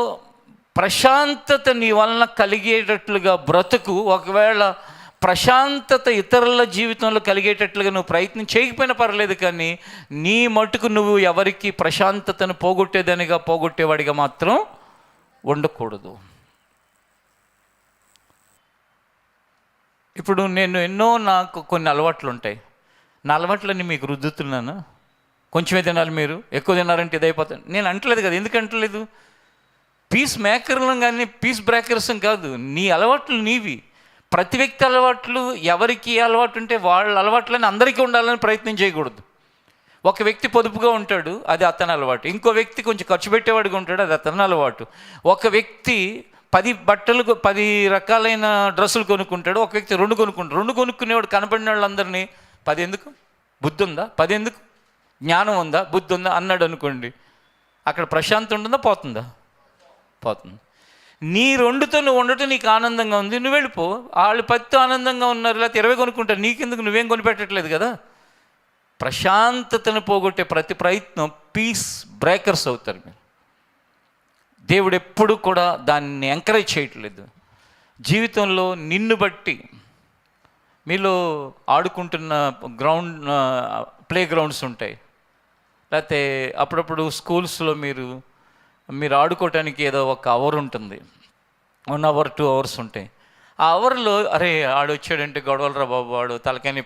ప్రశాంతత నీ వలన కలిగేటట్లుగా బ్రతుకు. ఒకవేళ ప్రశాంతత ఇతరుల జీవితంలో కలిగేటట్లుగా నువ్వు ప్రయత్నం చేయకపోయినా పర్లేదు, కానీ నీ మటుకు నువ్వు ఎవరికి ప్రశాంతతను పోగొట్టేవాడిగా మాత్రం ఉండకూడదు. ఇప్పుడు నాకు కొన్ని అలవాట్లు ఉంటాయి. నా అలవాట్లన్నీ మీకు రుద్దుతున్నాను. కొంచెమే తినాలి, మీరు ఎక్కువ తిన్నారంటే ఇదైపోతాను. నేను అంటలేదు కదా. ఎందుకు అంటలేదు? పీస్ మేకర్లం కానీ పీస్ బ్రేకర్సం కాదు. నీ అలవాట్లు నీవి. ప్రతి వ్యక్తి అలవాట్లు, ఎవరికి అలవాటు ఉంటే వాళ్ళ అలవాట్లని అందరికీ ఉండాలని ప్రయత్నం చేయకూడదు. ఒక వ్యక్తి పొదుపుగా ఉంటాడు, అది అతని అలవాటు. ఇంకో వ్యక్తి కొంచెం ఖర్చు పెట్టేవాడిగా ఉంటాడు, అది అతని అలవాటు. ఒక వ్యక్తి 10 రకాలైన డ్రెస్సులు కొనుక్కుంటాడు, ఒక వ్యక్తి 2 కొనుక్కుంటాడు. 2 కొనుక్కునేవాడు కనపడిన వాళ్ళందరినీ 10 ఎందుకు, బుద్ధి ఉందా, 10 ఎందుకు, జ్ఞానం ఉందా, బుద్ధి ఉందా అన్నాడు అనుకోండి, అక్కడ ప్రశాంతం ఉంటుందా, పోతుందా? పోతుంది. నీ 2తో నువ్వు ఉండటం నీకు ఆనందంగా ఉంది, నువ్వు వెళ్ళిపో. వాళ్ళు 10తో ఆనందంగా ఉన్నారు, లేకపోతే 20 కొనుక్కుంటారు, నీకెందుకు, నువ్వేం కొనిపెట్టట్లేదు కదా. ప్రశాంతతను పోగొట్టే ప్రతి ప్రయత్నం పీస్ బ్రేకర్స్ అవుతారు మీరు. దేవుడు ఎప్పుడు కూడా దాన్ని ఎంకరేజ్ చేయట్లేదు. జీవితంలో నిన్ను బట్టి మీలో ఆడుకుంటున్న ప్లే గ్రౌండ్స్ ఉంటాయి, లేకపోతే అప్పుడప్పుడు స్కూల్స్లో మీరు ఆడుకోవటానికి ఏదో ఒక అవర్ ఉంటుంది, 1 అవర్ 2 అవర్స్ ఉంటాయి. ఆ అవర్లో అరే ఆడొచ్చాడంటే గొడవలరా బాబు, వాడు తలకాని.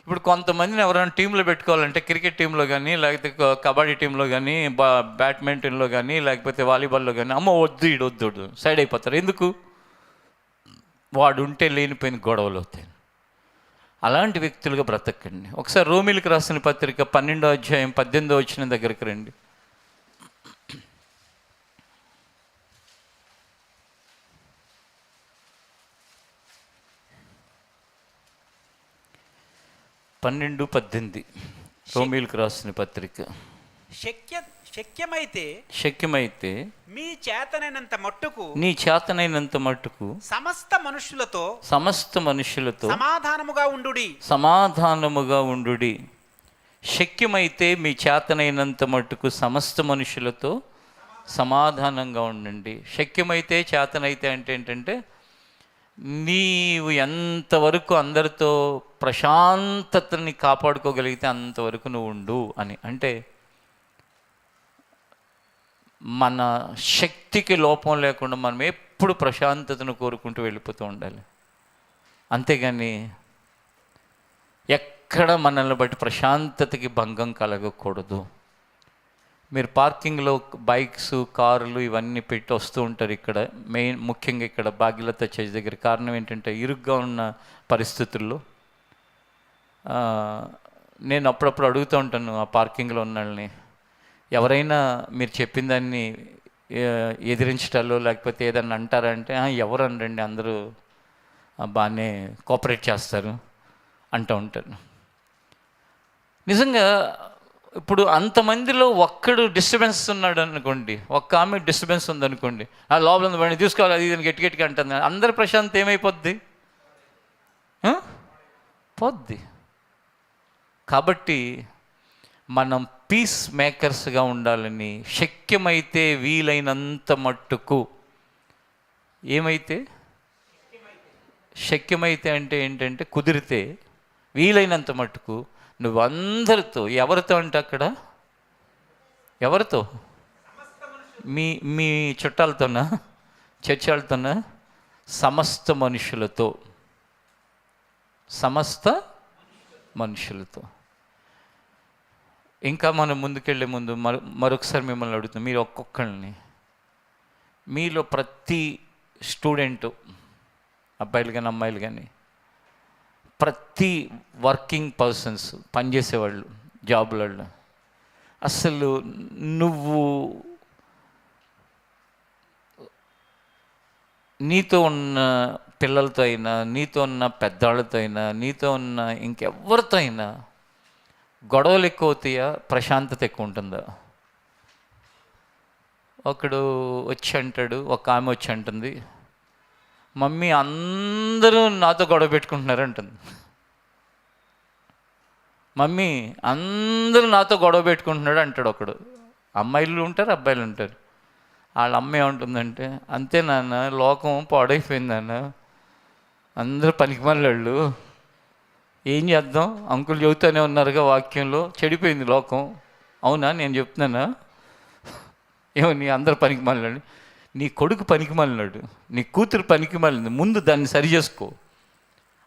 ఇప్పుడు కొంతమందిని ఎవరైనా టీంలో పెట్టుకోవాలంటే, క్రికెట్ టీంలో కానీ, లేకపోతే కబడ్డీ టీంలో కానీ, బ్యాడ్మింటన్లో కానీ, లేకపోతే వాలీబాల్లో కానీ, అమ్మ వద్దు వద్దు సైడ్ అయిపోతారు. ఎందుకు? వాడు ఉంటే లేనిపోయిన గొడవలు అవుతాయి. అలాంటి వ్యక్తులుగా బ్రతకండి. ఒకసారి రోమిలకు రాసిన పత్రిక 12వ అధ్యాయం 18వ వచనం దగ్గరికి రండి. పన్నెండు 18 రోమిలకు రాసిన పత్రిక. శక్యమైతే మీ చేతనైనంత మట్టుకు సమస్త మనుషులతో సమాధానముగా ఉండుడి. శక్యమైతే మీ చేతనైనంత మట్టుకు సమస్త మనుషులతో సమాధానంగా ఉండండి. శక్యమైతే, చేతనైతే అంటే ఏంటంటే నీవు ఎంతవరకు అందరితో ప్రశాంతతని కాపాడుకోగలిగితే అంతవరకు నువ్వు ఉండు అని. అంటే మన శక్తికి లోపం లేకుండా మనం ఎప్పుడు ప్రశాంతతను కోరుకుంటూ వెళ్ళిపోతూ ఉండాలి. అంతేగాని ఎక్కడ మనల్ని బట్టి ప్రశాంతతకి భంగం కలగకూడదు. మీరు పార్కింగ్లో బైక్స్, కార్లు ఇవన్నీ పెట్టి వస్తూ ఉంటారు. ఇక్కడ ముఖ్యంగా ఇక్కడ భాగ్యలత చర్చ్ దగ్గర. కారణం ఏంటంటే ఇరుగ్గా ఉన్న పరిస్థితుల్లో నేను అప్పుడప్పుడు అడుగుతూ ఉంటాను ఆ పార్కింగ్లో ఉన్న వాళ్ళని, ఎవరైనా మీరు చెప్పిన దాన్ని ఎదిరించటాలో లేకపోతే ఏదన్నా అంటారంటే ఎవరు అనరండి, అందరూ బాగానే కోఆపరేట్ చేస్తారు అంటూ ఉంటారు. నిజంగా ఇప్పుడు అంతమందిలో ఒక్కడు డిస్టర్బెన్స్ ఉన్నాడు అనుకోండి, ఒక్క ఆమె డిస్టర్బెన్స్ ఉందనుకోండి, ఆ లోపల ఉంది వాడిని తీసుకోవాలి, అది ఇది గట్టిగా అంటుంది, అందరి ప్రశాంతత ఏమైపోద్ది? పోద్ది. కాబట్టి మనం పీస్ మేకర్స్గా ఉండాలని, శక్యమైతే వీలైనంత మట్టుకు, ఏమైతే శక్యమైతే అంటే ఏంటంటే కుదిరితే, వీలైనంత మట్టుకు నువ్వు అందరితో, ఎవరితో అంటే అక్కడ ఎవరితో, మీ మీ చుట్టాలతోనా, చర్చ్ వాళ్ళతోనా, సమస్త మనుషులతో, సమస్త మనుషులతో. ఇంకా మనం ముందుకెళ్ళే ముందు మరొకసారి మిమ్మల్ని అడుగుతున్నాం, మీరు ఒక్కొక్కరిని, మీలో ప్రతి స్టూడెంటు, అబ్బాయిలు కానీ అమ్మాయిలు కానీ, ప్రతి వర్కింగ్ పర్సన్స్, పనిచేసేవాళ్ళు, జాబులలో, అసలు నువ్వు నీతో ఉన్న పిల్లలతో అయినా, నీతో ఉన్న పెద్దవాళ్ళతో అయినా, నీతో ఉన్న ఇంకెవరితో అయినా గొడవలు ఎక్కువ అవుతాయా, ప్రశాంతత ఎక్కువ ఉంటుందా? ఒకడు వచ్చి అంటాడు, ఒక ఆమె వచ్చి అంటుంది, మమ్మీ అందరూ నాతో గొడవ పెట్టుకుంటున్నారు అంటుంది. మమ్మీ అందరూ నాతో గొడవ పెట్టుకుంటున్నాడు అంటాడు ఒకడు. అమ్మాయిలు ఉంటారు, అబ్బాయిలు ఉంటారు. వాళ్ళ అమ్మ ఏమంటుందంటే, అంతే నాన్న, లోకం పాడైపోయింది నాన్న, అందరూ పనికిమాలిళ్ళు, ఏం చేద్దాం, అంకులు చెబుతూనే ఉన్నారుగా వాక్యంలో, చెడిపోయింది లోకం. అవునా, నేను చెప్తున్నానా? ఏమో, నీ అందరు పనికిమాలినాడు, నీ కొడుకు పనికిమాలినాడు, నీ కూతురు పనికిమాలింది, ముందు దాన్ని సరి చేసుకో.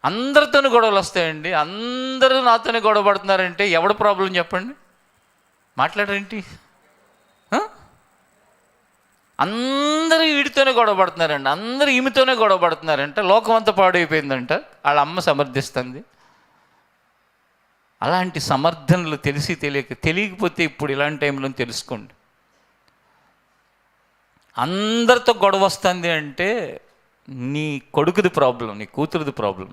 అందరితోనే గొడవలు వస్తాయండి, అందరూ నాతోనే గొడవ పడుతున్నారంటే ఎవడ ప్రాబ్లం చెప్పండి, మాట్లాడరేంటి? అందరూ వీడితోనే గొడవ పడుతున్నారండి, అందరూ ఈమెతోనే గొడవ పడుతున్నారంట, లోకం అంతా పాడైపోయిందంట, వాళ్ళ అమ్మ సమర్థిస్తుంది. అలాంటి సమర్థనలు తెలిసి తెలియకపోతే ఇప్పుడు ఇలాంటి టైంలో తెలుసుకోండి. అందరితో గొడవ వస్తుంది అంటే నీ కొడుకుది ప్రాబ్లం, నీ కూతురుది ప్రాబ్లం.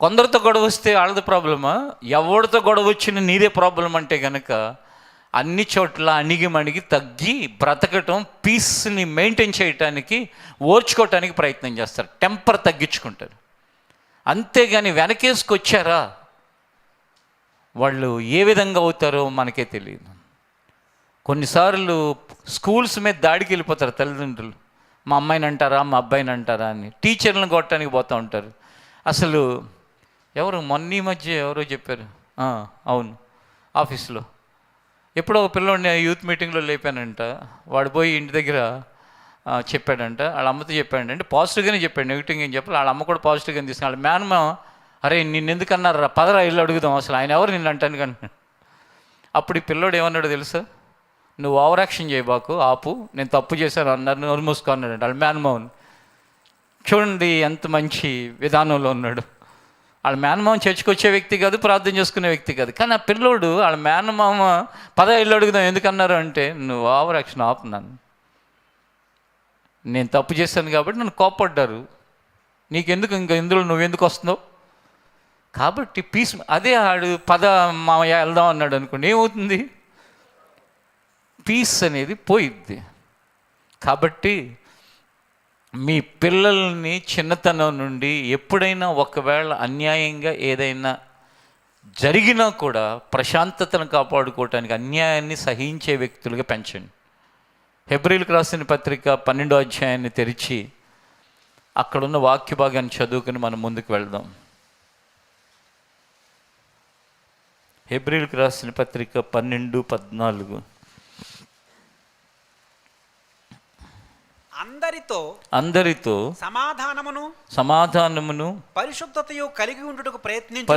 కొందరితో గొడవ వస్తే వాళ్ళది ప్రాబ్లమా? ఎవరితో గొడవ వచ్చినా నీదే ప్రాబ్లం అంటే కనుక అన్ని చోట్ల అణిగి తగ్గి బ్రతకటం, పీస్ని మెయింటైన్ చేయటానికి, ఓర్చుకోవటానికి ప్రయత్నం చేస్తారు, టెంపర్ తగ్గించుకుంటారు. అంతేగాని వెనకేసుకొచ్చారా వాళ్ళు ఏ విధంగా అవుతారో మనకే తెలియదు. కొన్నిసార్లు స్కూల్స్ మీద దాడికి వెళ్ళిపోతారు తల్లిదండ్రులు, మా అమ్మాయిని అంటారా, మా అబ్బాయిని అంటారా అని, టీచర్లను కొట్టడానికి పోతూ ఉంటారు. అసలు ఎవరు మొన్న ఈ మధ్య ఎవరో చెప్పారు, అవును, ఆఫీస్లో ఎప్పుడో ఒక పిల్లోడిని యూత్ మీటింగ్లో లేపానంట, వాడు పోయి ఇంటి దగ్గర చెప్పాడంట, వాళ్ళ అమ్మతో చెప్పాడంట, అంటే పాజిటివ్గానే చెప్పాడు, నెగిటివ్గా ఏం చెప్పాలి. వాళ్ళ అమ్మ కూడా పాజిటివ్గానే తీసుకుని, వాళ్ళ మేనమ్మ, అరే నిన్ను ఎందుకు అన్నారా, పదరా ఇల్లు అడుగుదాం, అసలు ఆయన ఎవరు నిన్ను అంటాను కానీ. అప్పుడు ఈ పిల్లోడు ఏమన్నాడు తెలుసా, నువ్వు ఓవర్ యాక్షన్ చేయబాకు, ఆపు, నేను తప్పు చేశాను అన్నారు, నోరు మూసుకో అన్నాడంట వాళ్ళ మేనమావన్. చూడండి ఎంత మంచి విధానంలో ఉన్నాడు. వాళ్ళ మేనమామ చర్చికి వచ్చే వ్యక్తి కాదు, ప్రార్థన చేసుకునే వ్యక్తి కాదు, కానీ ఆ పిల్లోడు వాళ్ళ మేనమామ ఇల్లు అడుగుదాం ఎందుకన్నారు అంటే, నువ్వు ఓవర్ యాక్షన్ ఆపున్నాను, నేను తప్పు చేశాను కాబట్టి నన్ను కోప్పడ్డారు, నీకెందుకు, ఇంకా ఇందులో నువ్వెందుకు వస్తున్నావు కాబట్టి పీస్. అదే ఆడు మామయ్య వెళ్దాం అన్నాడు అనుకోండి, ఏమవుతుంది, పీస్ అనేది పోయిద్ది. కాబట్టి మీ పిల్లల్ని చిన్నతనం నుండి ఎప్పుడైనా ఒకవేళ అన్యాయంగా ఏదైనా జరిగినా కూడా ప్రశాంతతను కాపాడుకోవటానికి అన్యాయాన్ని సహించే వ్యక్తులుగా పెంచండి. హెబ్రీలకు రాసిన పత్రిక 12వ అధ్యాయాన్ని తెరిచి అక్కడున్న వాక్య భాగాన్ని చదువుకుని మనం ముందుకు వెళ్దాం. హెబ్రీలకు రాసిన పత్రిక 12:14. అందరితో సమాధానమును పరిశుద్ధతయు కలిగి ఉండుటకు ప్రయత్నించుడి.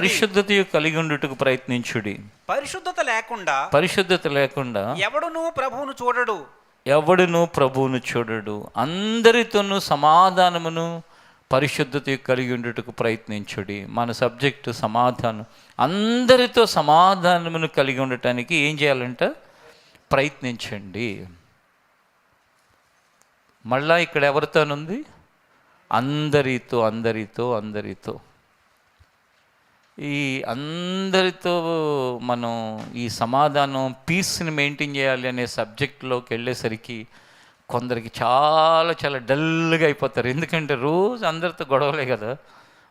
పరిశుద్ధత లేకుండా ఎవడును ప్రభువును చూడడు. అందరితోనూ సమాధానమును పరిశుద్ధత కలిగి ఉండుటకు ప్రయత్నించుడి. మన సబ్జెక్టు సమాధానం. అందరితో సమాధానమును కలిగి ఉండటానికి ఏం చేయాలంట, ప్రయత్నించండి. మళ్ళా ఇక్కడ ఎవరితోనుంది, అందరితో. ఈ అందరితో మనం ఈ సమాధానం, పీస్ని మెయింటైన్ చేయాలి అనే సబ్జెక్టులోకి వెళ్ళేసరికి కొందరికి చాలా డల్గా అయిపోతారు. ఎందుకంటే రోజు అందరితో గొడవలే కదా,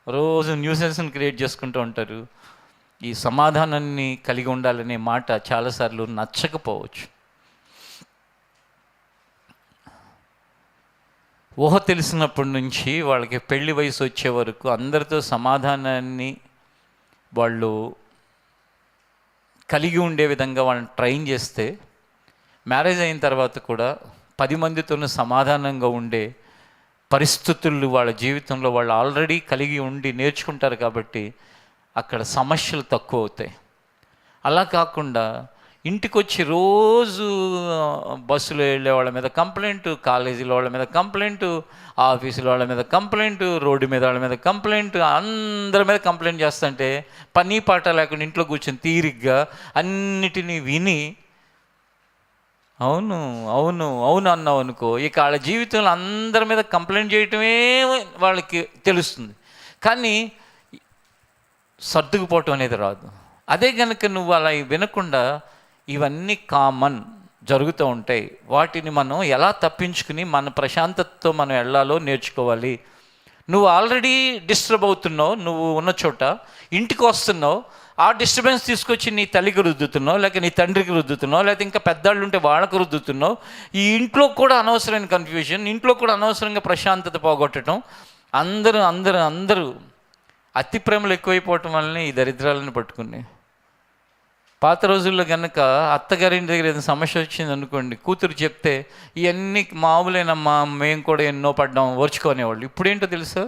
రోజు న్యూసెన్స్ని క్రియేట్ చేసుకుంటూ ఉంటారు. ఈ సమాధానాన్ని కలిగి ఉండాలనే మాట చాలాసార్లు నచ్చకపోవచ్చు. ఊహ తెలిసినప్పటి నుంచి వాళ్ళకి పెళ్లి వయసు వచ్చే వరకు అందరితో సమాధానాన్ని వాళ్ళు కలిగి ఉండే విధంగా వాళ్ళని ట్రైన్ చేస్తే మ్యారేజ్ అయిన తర్వాత కూడా 10 మందితోనూ సమాధానంగా ఉండే పరిస్థితులు వాళ్ళ జీవితంలో వాళ్ళు ఆల్రెడీ కలిగి ఉండి నేర్చుకుంటారు కాబట్టి అక్కడ సమస్యలు తక్కువ అవుతాయి. అలా కాకుండా ఇంటికి వచ్చి రోజు బస్సులో వెళ్ళే వాళ్ళ మీద కంప్లైంట్, కాలేజీలో వాళ్ళ మీద కంప్లైంట్, ఆఫీసులో వాళ్ళ మీద కంప్లైంట్, రోడ్డు మీద వాళ్ళ మీద కంప్లైంట్, అందరి మీద కంప్లైంట్ చేస్తుంటే పని పాట లేకుండా ఇంట్లో కూర్చొని తీరిగ్గా అన్నిటినీ విని అవును అవును అవును అన్నావు అనుకో, ఇక వాళ్ళ జీవితంలో అందరి మీద కంప్లైంట్ చేయటమే వాళ్ళకి తెలుస్తుంది, కానీ సర్దుకుపోవటం అనేది రాదు. అదే కనుక నువ్వు అలా వినకుండా ఇవన్నీ కామన్ జరుగుతూ ఉంటాయి, వాటిని మనం ఎలా తప్పించుకుని మన ప్రశాంతతతో మనం వెళ్ళాలో నేర్చుకోవాలి. నువ్వు ఆల్రెడీ డిస్టర్బ్ అవుతున్నావు, నువ్వు ఉన్న చోట ఇంటికి వస్తున్నావు, ఆ డిస్టర్బెన్స్ తీసుకొచ్చి నీ తల్లికి రుద్దుతున్నావు, లేక నీ తండ్రికి రుద్దుతున్నావు, లేకపోతే ఇంకా పెద్దవాళ్ళు ఉంటే వాళ్ళకు రుద్దుతున్నావు. ఈ ఇంట్లో కూడా అనవసరమైన కన్ఫ్యూజన్, ఇంట్లో కూడా అనవసరంగా ప్రశాంతత పోగొట్టడం. అందరూ అతి ప్రేమలు ఎక్కువైపోవటం వల్లనే ఈ దరిద్రాలను పట్టుకున్నాయి. పాత రోజుల్లో కనుక అత్తగారింటి దగ్గర ఏదైనా సమస్య వచ్చింది అనుకోండి, కూతురు చెప్తే ఇవన్నీ మామూలేనమ్మా, మేము కూడా ఎన్నో పడ్డాం, ఓర్చుకునేవాళ్ళు. ఇప్పుడేంటో తెలుసా,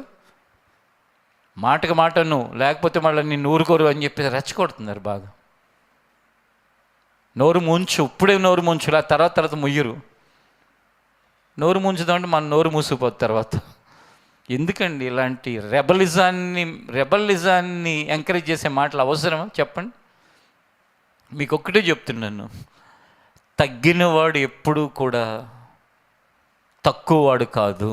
మాటకు మాట నువ్వు, లేకపోతే మళ్ళీ నిన్ను ఊరుకోరు అని చెప్పేసి రెచ్చగొడుతున్నారు బాగా. నోరు ముంచు, ఇప్పుడే నోరు ముంచు, లేదా తర్వాత ముయ్యరు. నోరు ముంచుదామంటే మన నోరు మూసిపోతుంది తర్వాత. ఎందుకండి ఇలాంటి రెబలిజాన్ని ఎంకరేజ్ చేసే మాటలు అవసరమా చెప్పండి? మీకు ఒక్కటే చెప్తున్నాను, తగ్గినవాడు ఎప్పుడూ కూడా తక్కువవాడు కాదు,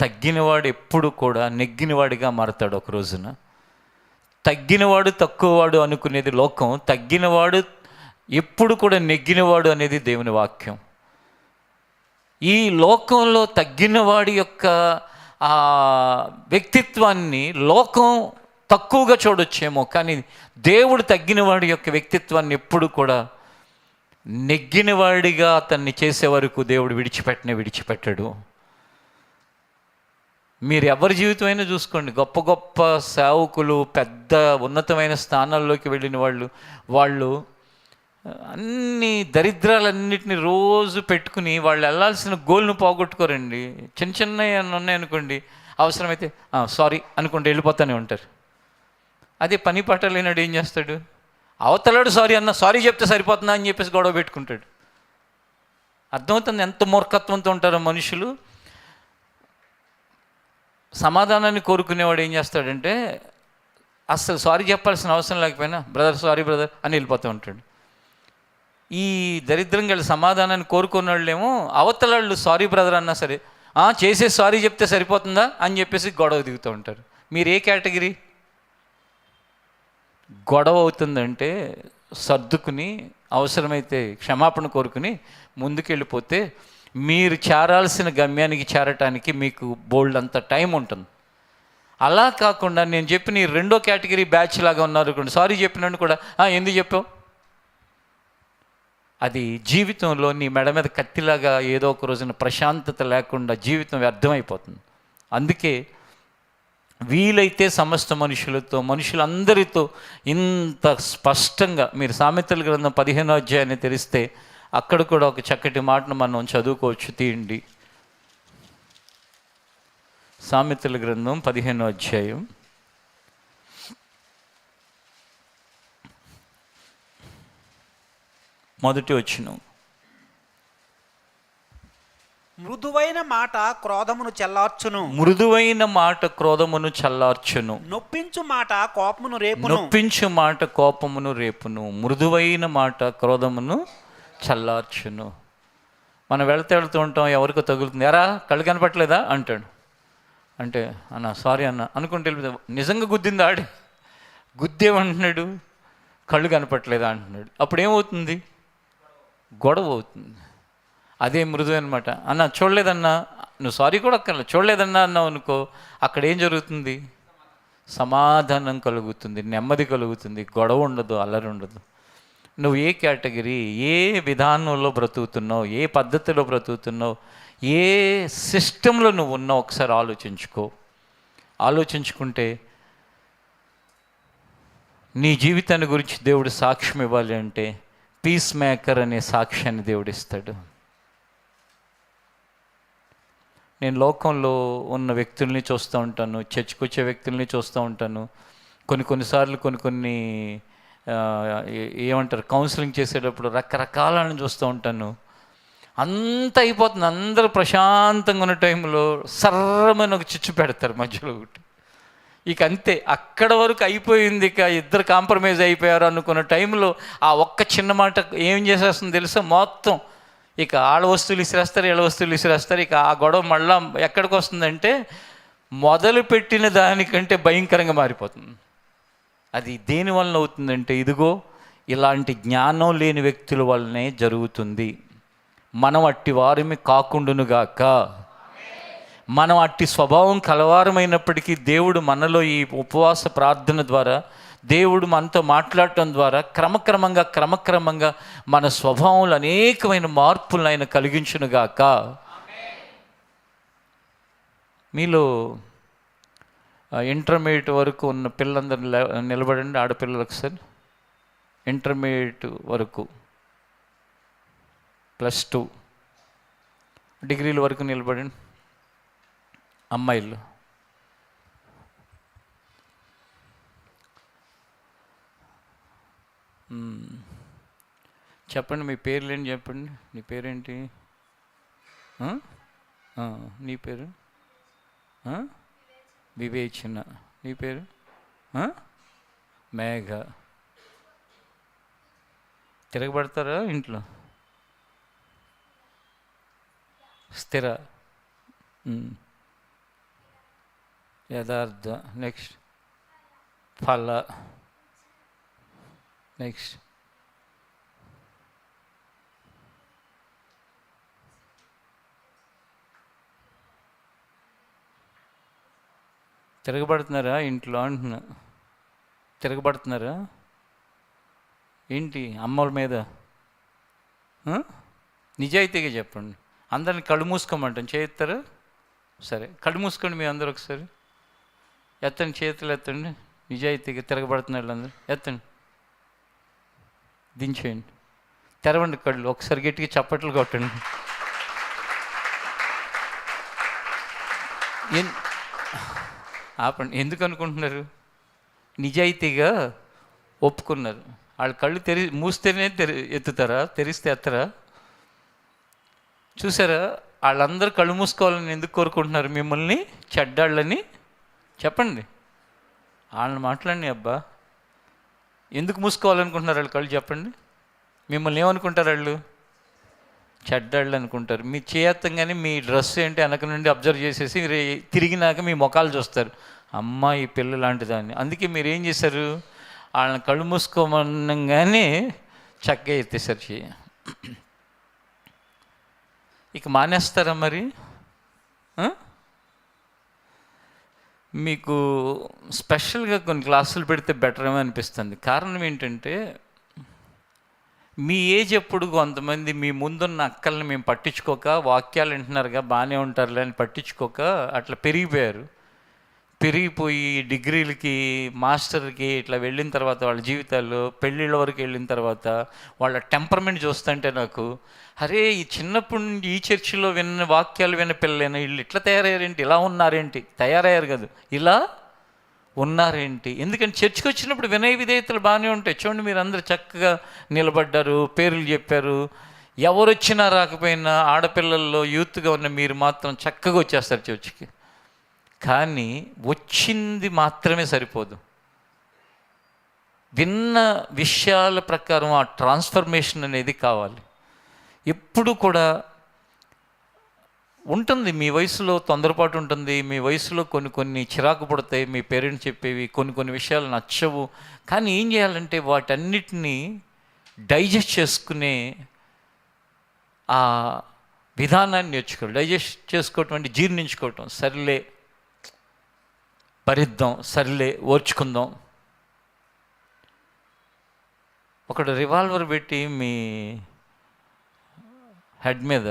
తగ్గినవాడు ఎప్పుడు కూడా నెగ్గినవాడిగా మారతాడు ఒక రోజున. తగ్గినవాడు తక్కువవాడు అనుకునేది లోకం, తగ్గినవాడు ఎప్పుడు కూడా నెగ్గినవాడు అనేది దేవుని వాక్యం. ఈ లోకంలో తగ్గినవాడి యొక్క ఆ వ్యక్తిత్వాన్ని లోకం తక్కువగా చూడొచ్చేమో, కానీ దేవుడు తగ్గినవాడి యొక్క వ్యక్తిత్వాన్ని ఎప్పుడు కూడా నెగ్గినవాడిగా అతన్ని చేసే వరకు దేవుడు విడిచిపెట్టడు. మీరు ఎవరి జీవితమైనా చూసుకోండి, గొప్ప గొప్ప సేవకులు, పెద్ద ఉన్నతమైన స్థానాల్లోకి వెళ్ళిన వాళ్ళు అన్ని దరిద్రాలన్నిటిని రోజు పెట్టుకుని వాళ్ళు వెళ్ళాల్సిన గోల్ను పోగొట్టుకోరండి. చిన్న ఉన్నాయనుకోండి, అవసరమైతే సారీ అనుకుంటే వెళ్ళిపోతూనే ఉంటారు. అదే పని పాట లేనాడు ఏం చేస్తాడు, అవతలాడు సారీ చెప్తే సరిపోతుందా అని చెప్పేసి గొడవ పెట్టుకుంటాడు. అర్థమవుతుంది ఎంత మూర్ఖత్వంతో ఉంటారో మనుషులు. సమాధానాన్ని కోరుకునేవాడు ఏం చేస్తాడంటే అస్సలు సారీ చెప్పాల్సిన అవసరం లేకపోయినా సారీ బ్రదర్ అని వెళ్ళిపోతూ ఉంటాడు. ఈ దరిద్రం గల సమాధానాన్ని కోరుకున్న వాళ్ళేమో అవతలాళ్ళు సారీ బ్రదర్ అన్నా సరే చేసే సారీ చెప్తే సరిపోతుందా అని చెప్పేసి గొడవ దిగుతూ ఉంటారు. మీరు ఏ కేటగిరీ? గొడవ అవుతుందంటే సర్దుకుని అవసరమైతే క్షమాపణ కోరుకుని ముందుకెళ్ళిపోతే మీరు చేరాల్సిన గమ్యానికి చేరటానికి మీకు బోల్డ్ అంత టైం ఉంటుంది. అలా కాకుండా నేను చెప్పిన ఈ రెండో కేటగిరీ బ్యాచ్ లాగా ఉన్నారు అనుకోండి, సారీ చెప్పినట్టు కూడా ఎందుకు చెప్పావు, అది జీవితంలో నీ మెడ మీద కత్తిలాగా ఏదో ఒక రోజున ప్రశాంతత లేకుండా జీవితం వ్యర్థమైపోతుంది. అందుకే వీలైతే సమస్త మనుషులందరితో ఇంత స్పష్టంగా మీరు సామెతల గ్రంథం 15వ అధ్యాయాన్ని తెరిస్తే అక్కడ కూడా ఒక చక్కటి మాటను మనం చదువుకోవచ్చు. తీయండి, సామెతల గ్రంథం 15వ అధ్యాయం మొదటి వచనం. మృదువైన మాట క్రోధమును చల్లార్చును, మృదువైన మాట క్రోధమును చల్లార్చును, నొప్పించు మాట కోపమును రేపును, నొప్పించు మాట కోపమును రేపును, మృదువైన మాట క్రోధమును చల్లార్చును. మనం వెళ్తూ ఉంటాం, ఎవరికో తగులుతుంది, ఎరా కళ్ళు కనపట్లేదా అంటాడు. అంటే అన్న సారీ అన్న అనుకుంటే నిజంగా గుద్దింది ఆడే, గుద్దేమంటున్నాడు, కళ్ళు కనపట్లేదా అంటున్నాడు. అప్పుడు ఏమవుతుంది? గొడవ అవుతుంది. అదే మృదువు అనమాట. అన్న చూడలేదన్నా, నువ్వు సారీ కూడా అక్కర్లేదు, చూడలేదన్నా అన్నావు అనుకో, అక్కడ ఏం జరుగుతుంది? సమాధానం కలుగుతుంది, నెమ్మది కలుగుతుంది, గొడవ ఉండదు, అల్లరి ఉండదు. నువ్వు ఏ కేటగిరీ, ఏ విధానంలో బ్రతుకుతున్నావు, ఏ పద్ధతిలో బ్రతుకుతున్నావు, ఏ సిస్టంలో నువ్వు ఉన్నావు ఒకసారి ఆలోచించుకుంటే నీ జీవితాన్ని గురించి దేవుడు సాక్ష్యం ఇవ్వాలి అంటే పీస్ మేకర్ అనే సాక్ష్యాన్ని దేవుడు ఇస్తాడు. నేను లోకంలో ఉన్న వ్యక్తుల్ని చూస్తూ ఉంటాను, చర్చికి వచ్చే వ్యక్తుల్ని చూస్తూ ఉంటాను. కొన్నిసార్లు కొన్ని ఏమంటారు, కౌన్సిలింగ్ చేసేటప్పుడు రకరకాలను చూస్తూ ఉంటాను. అంత అయిపోతుంది, అందరూ ప్రశాంతంగా ఉన్న టైంలో సర్రమని ఒక చిచ్చు పెడతారు మధ్యలో ఒకటి. ఇక అంతే, అక్కడ వరకు అయిపోయింది, ఇక ఇద్దరు కాంప్రమైజ్ అయిపోయారు అనుకున్న టైంలో ఆ ఒక్క చిన్న మాట ఏం చేసేస్తుంది తెలుసా, మొత్తం ఇక ఆడ వస్తువులు ఇసిరేస్తారు, ఈళ్ళ వస్తువులు ఇసిరేస్తారు. ఇక ఆ గొడవ మళ్ళా ఎక్కడికి వస్తుందంటే మొదలుపెట్టిన దానికంటే భయంకరంగా మారిపోతుంది. అది దేని వలన అవుతుందంటే, ఇదిగో ఇలాంటి జ్ఞానం లేని వ్యక్తుల వల్లనే జరుగుతుంది. మనం అట్టి వారిని కాకుండునుగాక. మనం అట్టి స్వభావం కలవారమైనప్పటికీ దేవుడు మనలో ఈ ఉపవాస ప్రార్థన ద్వారా, దేవుడు మనతో మాట్లాడటం ద్వారా క్రమక్రమంగా మన స్వభావంలో అనేకమైన మార్పులను ఆయన కలిగించునుగాక. మీలో ఇంటర్మీడియట్ వరకు ఉన్న పిల్లలందరూ నిలబడండి, ఆడపిల్లలకు సార్. ఇంటర్మీడియట్ వరకు, +2 డిగ్రీల వరకు నిలబడండి అమ్మాయిలు. చెప్పండి, మీ పేర్లేంటి చెప్పండి. నీ పేరేంటి? నీ పేరు? వివేచన. నీ పేరు? మేఘ. తిరగబడతారా ఇంట్లో? స్థిర. యథార్థ. నెక్స్ట్ ఫల. నెక్స్ట్ తిరగబడుతున్నారా ఇంట్లో అంటున్నా? తిరగబడుతున్నారా ఏంటి అమ్మల మీద? నిజాయితీగా చెప్పండి. అందరిని కళ్ళు మూసుకోమంటాను, చేయిస్తారా? సరే, కళ్ళు మూసుకోండి మీ అందరూ ఒకసారి. ఎత్తండి, చేతులు ఎత్తండి. నిజాయితీగా తిరగబడుతున్నారు అందరూ, ఎత్తండి, దించేయండి, తెరవండి కళ్ళు. ఒకసారి గట్టిగా చప్పట్లు కొట్టండి. ఆపండి. ఎందుకు అనుకుంటున్నారు? నిజాయితీగా ఒప్పుకున్నారు. వాళ్ళ కళ్ళు మూస్తేనే ఎత్తుతారా, తెరిస్తే ఎత్తరా? చూసారా, వాళ్ళందరూ కళ్ళు మూసుకోవాలని ఎందుకు కోరుకుంటున్నారు మిమ్మల్ని? చెడ్డాళ్ళని చెప్పండి. వాళ్ళని మాట్లాడండి. అబ్బా, ఎందుకు మూసుకోవాలనుకుంటున్నారు వాళ్ళు కళ్ళు? చెప్పండి. మిమ్మల్ని ఏమనుకుంటారు వాళ్ళు? చెడ్డాళ్ళు అనుకుంటారు. మీ చేయత్తంగానే మీ డ్రెస్ ఏంటి వెనక నుండి అబ్జర్వ్ చేసేసి తిరిగినాక మీ ముఖాలు చూస్తారు, అమ్మ ఈ పిల్ల లాంటిదాన్ని. అందుకే మీరు ఏం చేశారు, వాళ్ళని కళ్ళు మూసుకోమనగానే చక్కగా ఎత్తేసారు చేయ. ఇక మానేస్తారా మరి? మీకు స్పెషల్గా కొన్ని క్లాసులు పెడితే బెటర్ ఏమో అనిపిస్తుంది. కారణం ఏంటంటే, మీ ఏజ్ ఎప్పుడు కొంతమంది మీ ముందున్న అక్కల్ని మేము పట్టించుకోక, వాక్యాలు వింటున్నారుగా బాగానే ఉంటారులే అని పట్టించుకోక అట్లా పెరిగిపోయి డిగ్రీలకి, మాస్టర్కి ఇట్లా వెళ్ళిన తర్వాత వాళ్ళ జీవితాల్లో పెళ్ళిళ్ళ వరకు వెళ్ళిన తర్వాత వాళ్ళ టెంపర్మెంట్ చూస్తుంటే నాకు, అరే ఈ చిన్నప్పటి నుండి ఈ చర్చిలో విన్న వాక్యాలు విన్న పిల్లలైనా వీళ్ళు ఇట్లా తయారయ్యారేంటి, ఇలా ఉన్నారేంటి, తయారయ్యారు కదా ఇలా ఉన్నారేంటి? ఎందుకంటే చర్చికి వచ్చినప్పుడు వినయ విధేయతలు బాగానే ఉంటాయి. చూడండి, మీరు అందరూ చక్కగా నిలబడ్డారు, పేర్లు చెప్పారు. ఎవరు వచ్చినా రాకపోయినా ఆడపిల్లల్లో యూత్గా ఉన్న మీరు మాత్రం చక్కగా వచ్చేస్తారు చర్చికి. కానీ వచ్చింది మాత్రమే సరిపోదు. విన్న విషయాల ప్రకారం ఆ ట్రాన్స్ఫర్మేషన్ అనేది కావాలి. ఎప్పుడు కూడా ఉంటుంది. మీ వయసులో తొందరపాటు ఉంటుంది, మీ వయసులో కొన్ని చిరాకు పడతాయి, మీ పేరెంట్స్ చెప్పేవి కొన్ని విషయాలు నచ్చవు. కానీ ఏం చేయాలంటే వాటన్నిటినీ డైజెస్ట్ చేసుకునే ఆ విధానాన్ని నేర్చుకోవాలి. డైజెస్ట్ చేసుకోవటం అంటే జీర్ణించుకోవటం. సర్లే భరిద్దాం, సర్లే ఓర్చుకుందాం. ఒకడు రివాల్వర్ పెట్టి మీ హెడ్ మీద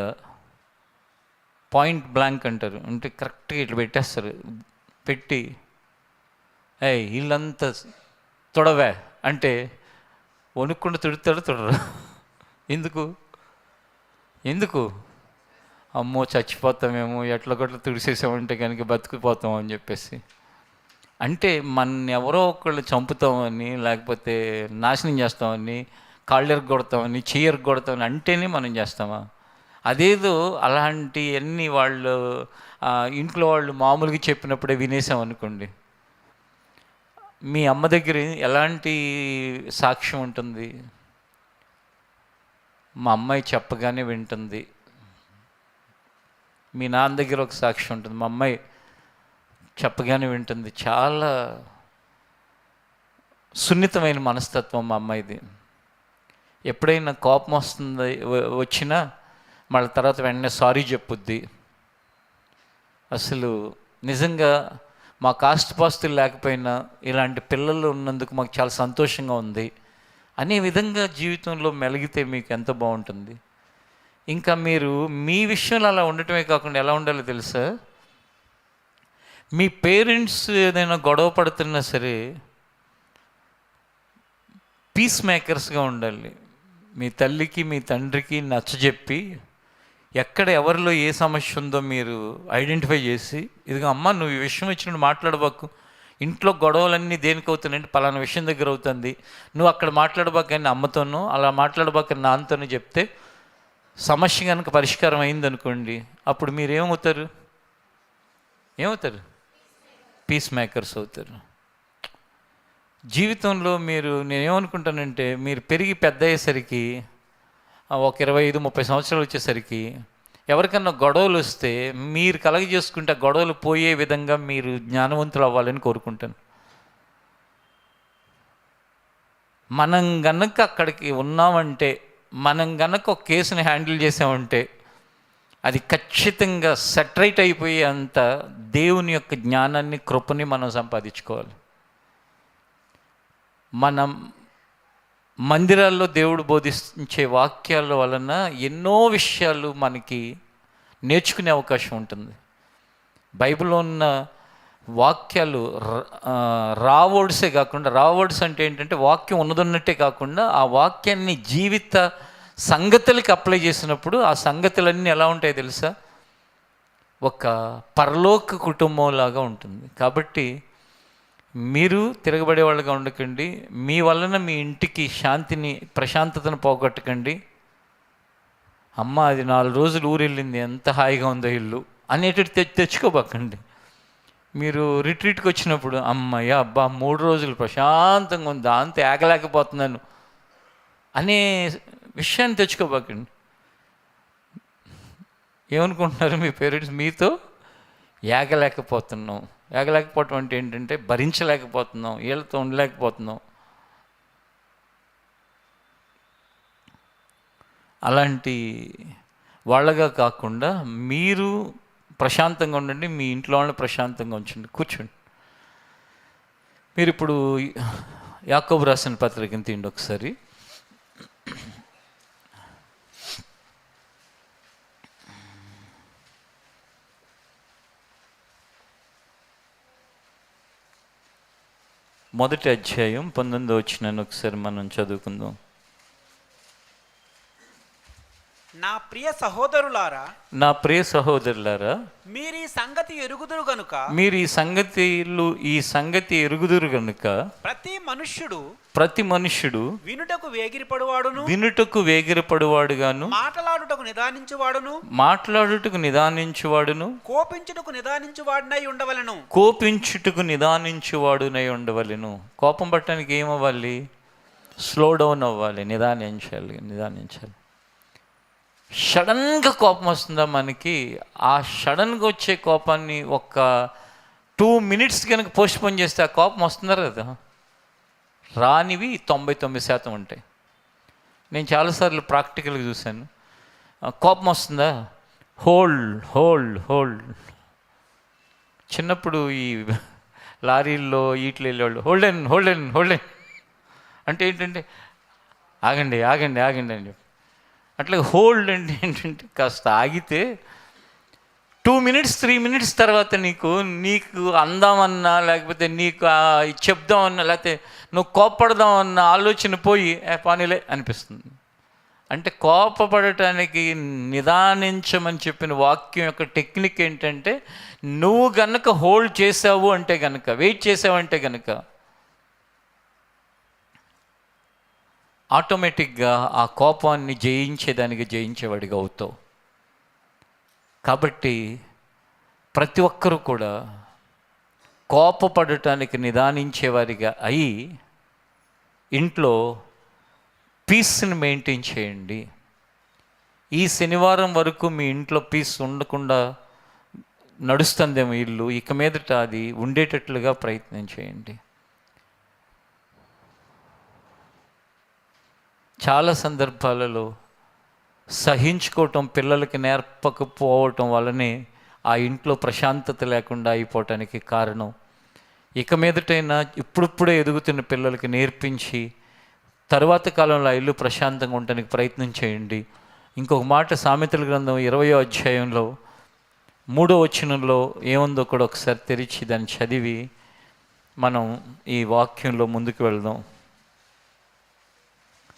పాయింట్ బ్లాంక్ అంటారు, అంటే కరెక్ట్గా ఇట్లా పెట్టేస్తారు, పెట్టి ఇల్లంతా తొడవే అంటే వణుక్కుండా తుడుతాడు, తొడరు. ఎందుకు అమ్మో చచ్చిపోతామేమో, ఎట్లా కొట్ల తుడిసేసామంటే కనుక బతికిపోతాం అని చెప్పేసి. అంటే మన ఎవరో ఒకళ్ళు చంపుతామని, లేకపోతే నాశనం చేస్తామని, కాళ్ళు కొడతామని, చెయ్యరు కొడతామని అంటేనే మనం చేస్తామా? అదేదో అలాంటివన్నీ వాళ్ళు ఇంట్లో వాళ్ళు మామూలుగా చెప్పినప్పుడే వినేసాం అనుకోండి, మీ అమ్మ దగ్గర ఎలాంటి సాక్ష్యం ఉంటుంది? మా అమ్మాయి చెప్పగానే వింటుంది. మీ నాన్న దగ్గర ఒక సాక్ష్యం ఉంటుంది, మా అమ్మాయి చెప్పగానే వింటుంది. చాలా సున్నితమైన మనస్తత్వం మా అమ్మాయిది. ఎప్పుడైనా కోపం వచ్చినా మళ్ళీ తర్వాత వెంటనే సారీ చెప్పుద్ది. అసలు నిజంగా మాకు ఆస్తిపాస్తులు లేకపోయినా ఇలాంటి పిల్లలు ఉన్నందుకు మాకు చాలా సంతోషంగా ఉంది అనే విధంగా జీవితంలో మెలిగితే మీకు ఎంత బాగుంటుంది. ఇంకా మీరు మీ విషయంలో అలా ఉండటమే కాకుండా ఎలా ఉండాలో తెలుసా? మీ పేరెంట్స్ ఏదైనా గొడవ పడుతున్నా సరే పీస్ మేకర్స్గా ఉండాలి. మీ తల్లికి మీ తండ్రికి నచ్చజెప్పి, ఎక్కడ ఎవరిలో ఏ సమస్య ఉందో మీరు ఐడెంటిఫై చేసి, ఇదిగో అమ్మ నువ్వు ఈ విషయం వచ్చినట్టు మాట్లాడబాకు, ఇంట్లో గొడవలన్నీ దేనికి అవుతున్నాయంటే పలానా విషయం దగ్గర అవుతుంది, నువ్వు అక్కడ మాట్లాడబాకని అమ్మతోనూ, అలా మాట్లాడబాకని నాన్నతోనూ చెప్తే సమస్య కనుక పరిష్కారం అయిందనుకోండి, అప్పుడు మీరు ఏమవుతారు? పీస్ మేకర్స్ అవుతారు. జీవితంలో నేనేమనుకుంటానంటే, మీరు పెరిగి పెద్ద అయ్యేసరికి ఒక 25-30 సంవత్సరాలు వచ్చేసరికి ఎవరికన్నా గొడవలు వస్తే మీరు కలగజేసుకుంటే గొడవలు పోయే విధంగా మీరు జ్ఞానవంతులు అవ్వాలని కోరుకుంటాను. మనం గనక అక్కడికి ఉన్నామంటే, మనం గనక ఒక కేసుని హ్యాండిల్ చేసామంటే అది ఖచ్చితంగా సెటరైట్ అయిపోయే అంత దేవుని యొక్క జ్ఞానాన్ని, కృపని మనం సంపాదించుకోవాలి. మనం మందిరాల్లో దేవుడు బోధించే వాక్యాల వలన ఎన్నో విషయాలు మనకి నేర్చుకునే అవకాశం ఉంటుంది. బైబిల్లో ఉన్న వాక్యాలు రా వర్డ్సే కాకుండా, రా వర్డ్స్ అంటే ఏంటంటే వాక్యం ఉన్నదన్నట్టే కాకుండా ఆ వాక్యాన్ని జీవిత సంగతులకి అప్లై చేసినప్పుడు ఆ సంగతులన్నీ ఎలా ఉంటాయో తెలుసా? ఒక పరలోక కుటుంబంలాగా ఉంటుంది. కాబట్టి మీరు తిరగబడే వాళ్ళగా ఉండకండి. మీ వలన మీ ఇంటికి శాంతిని, ప్రశాంతతను పోగొట్టకండి. అమ్మ అది 4 రోజులు ఊరు వెళ్ళింది, ఎంత హాయిగా ఉందో ఇల్లు అనేటివి తెచ్చుకోబాకండి. మీరు రిట్రీట్కి వచ్చినప్పుడు అమ్మయ్య అబ్బా 3 రోజులు ప్రశాంతంగా ఉంది, దాంతో ఏగలేకపోతున్నాను అనే విషయాన్ని తెచ్చుకోబాకండి. ఏమనుకుంటున్నారు మీ పేరెంట్స్? మీతో ఏగలేకపోవటం అంటే ఏంటంటే భరించలేకపోతున్నాం, వీళ్ళతో ఉండలేకపోతున్నాం. అలాంటి వాళ్ళగా కాకుండా మీరు ప్రశాంతంగా ఉండండి, మీ ఇంట్లో వాళ్ళని ప్రశాంతంగా ఉంచండి, కూర్చోండి. మీరు ఇప్పుడు యాకోబు రాసిన పత్రికని తీయండి ఒకసారి. మొదటి అధ్యాయం 19వ వచనాన్ని ఒకసారి మనం చదువుకుందాం. నా ప్రియ సహోదరులారా, మీరు ఈ సంగతి ఎరుగుదురు గనుక ప్రతి మనుష్యుడు వినుటకు వేగిరపడువాడుగాను, మాట్లాడుటకు నిదానించువాడును, కోపించుటకు నిదానించువాడునై ఉండవలెను. కోపం పట్టడానికి ఏమవ్వాలి? స్లో డౌన్ అవ్వాలి, నిదానించాలి. సడన్గా కోపం వస్తుందా మనకి? ఆ సడన్గా వచ్చే కోపాన్ని ఒక 2 minutes కనుక పోస్ట్పోన్ చేస్తే ఆ కోపం వస్తుందా కదా? రానివి 99% ఉంటాయి. నేను చాలాసార్లు ప్రాక్టికల్గా చూశాను. కోపం వస్తుందా? హోల్డ్. చిన్నప్పుడు ఈ లారీల్లో వీటిలో వెళ్ళేవాళ్ళు హోల్డెన్ అంటే ఏంటంటే ఆగండి ఆగండి ఆగండి అని చెప్పి. అట్లా హోల్డ్ అంటే ఏంటంటే కాస్త ఆగితే 2 minutes 3 minutes తర్వాత నీకు అందామన్నా, లేకపోతే నీకు చెప్దామన్నా, లేకపోతే నువ్వు కోప్పడదామన్న ఆలోచన పోయి పానీలే అనిపిస్తుంది. అంటే కోపపడటానికి నిదానించమని చెప్పిన వాక్యం యొక్క టెక్నిక్ ఏంటంటే, నువ్వు గనక హోల్డ్ చేసావు అంటే గనక, వెయిట్ చేసావు అంటే గనక ఆటోమేటిక్గా ఆ కోపాన్ని జయించేవాడిగా అవుతావు. కాబట్టి ప్రతి ఒక్కరూ కూడా కోపపడటానికి నిదానించేవారిగా అయి ఇంట్లో పీస్ని మెయింటైన్ చేయండి. ఈ శనివారం వరకు మీ ఇంట్లో పీస్ ఉండకుండా నడుస్తుందేమో ఇల్లు, ఇక మీదట అది ఉండేటట్లుగా ప్రయత్నం చేయండి. చాలా సందర్భాలలో సహించుకోవటం పిల్లలకి నేర్పకపోవటం వల్లనే ఆ ఇంట్లో ప్రశాంతత లేకుండా అయిపోవటానికి కారణం. ఇక మీదటైనా ఇప్పుడిప్పుడే ఎదుగుతున్న పిల్లలకి నేర్పించి తరువాత కాలంలో ఆ ఇల్లు ప్రశాంతంగా ఉండటానికి ప్రయత్నం చేయండి. ఇంకొక మాట సామెతల గ్రంథం 20వ అధ్యాయంలో 3వ వచనంలో ఏముందో కూడా ఒకసారి తెరిచి దాన్ని చదివి మనం ఈ వాక్యంలో ముందుకు వెళ్దాం.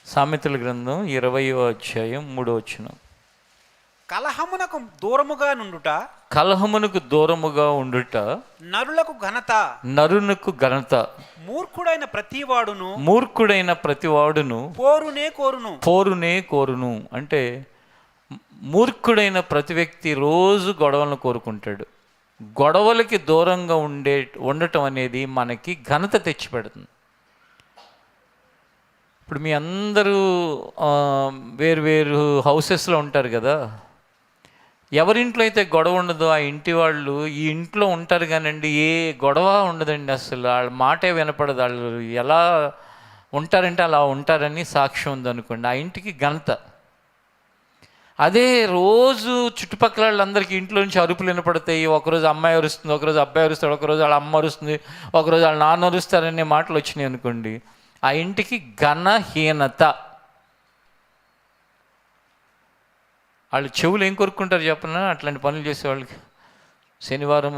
సామెతల గ్రంథం 20వ అధ్యాయం 3వ వచనం. కలహమునకు దూరముగా ఉండుట నరునకు ఘనత. మూర్ఖుడైన ప్రతివాడును పోరునే కోరును. అంటే మూర్ఖుడైన ప్రతి వ్యక్తి రోజు గొడవలను కోరుకుంటాడు. గొడవలకి దూరంగా ఉండటం అనేది మనకి ఘనత తెచ్చిపెడుతుంది. ఇప్పుడు మీ అందరూ వేరు హౌసెస్లో ఉంటారు కదా. ఎవరింట్లో అయితే గొడవ ఉండదో ఆ ఇంటి వాళ్ళు ఈ ఇంట్లో ఉంటారు కానండి, ఏ గొడవ ఉండదండి. అసలు వాళ్ళ మాటే వినపడదు. వాళ్ళు ఎలా ఉంటారంటే అలా ఉంటారని సాక్ష్యం ఉందనుకోండి, ఆ ఇంటికి ఘనత. అదే రోజు చుట్టుపక్కల వాళ్ళందరికీ ఇంట్లో నుంచి అరుపులు వినపడతాయి. ఒకరోజు అమ్మాయి అరుస్తుంది, ఒకరోజు అబ్బాయి అరుస్తాడు, ఒకరోజు వాళ్ళ అమ్మ అరుస్తుంది, ఒకరోజు వాళ్ళ నాన్న అరుస్తారనే మాటలు వచ్చినాయి అనుకోండి, ఆ ఇంటికి ఘనహీనత. వాళ్ళు చెవులు ఏం కోరుకుంటారు చెప్పనా? అట్లాంటి పనులు చేసేవాళ్ళకి శనివారం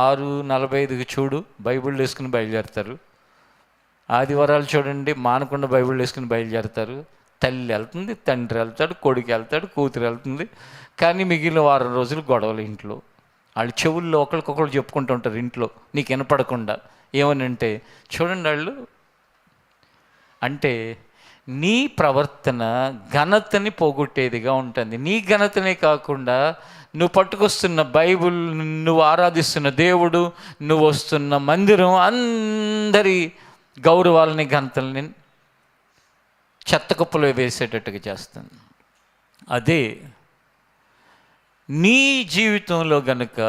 6:45కి చూడు బైబిల్ వేసుకుని బయలుదేరుతారు. ఆదివారాలు చూడండి మానకుండా బైబిల్ వేసుకుని బయలుదేరుతారు. తల్లి వెళ్తుంది, తండ్రి వెళ్తాడు, కొడుకు వెళ్తాడు, కూతురు వెళ్తుంది. కానీ మిగిలిన వారం రోజులు గొడవలు ఇంట్లో. వాళ్ళు చెవుల్లో ఒకరికొకరు చెప్పుకుంటూ ఉంటారు ఇంట్లో, నీకు వినపడకుండా. ఏమనంటే చూడండి వాళ్ళు అంటే నీ ప్రవర్తన ఘనతని పోగొట్టేదిగా ఉంటుంది. నీ ఘనతనే కాకుండా నువ్వు పట్టుకొస్తున్న బైబుల్, నువ్వు ఆరాధిస్తున్న దేవుడు, నువ్వు వస్తున్న మందిరం, అందరి గౌరవాలని ఘనతల్ని చెత్తకుప్పలో వేసేటట్టుగా చేస్తుంది. అదే నీ జీవితంలో గనుక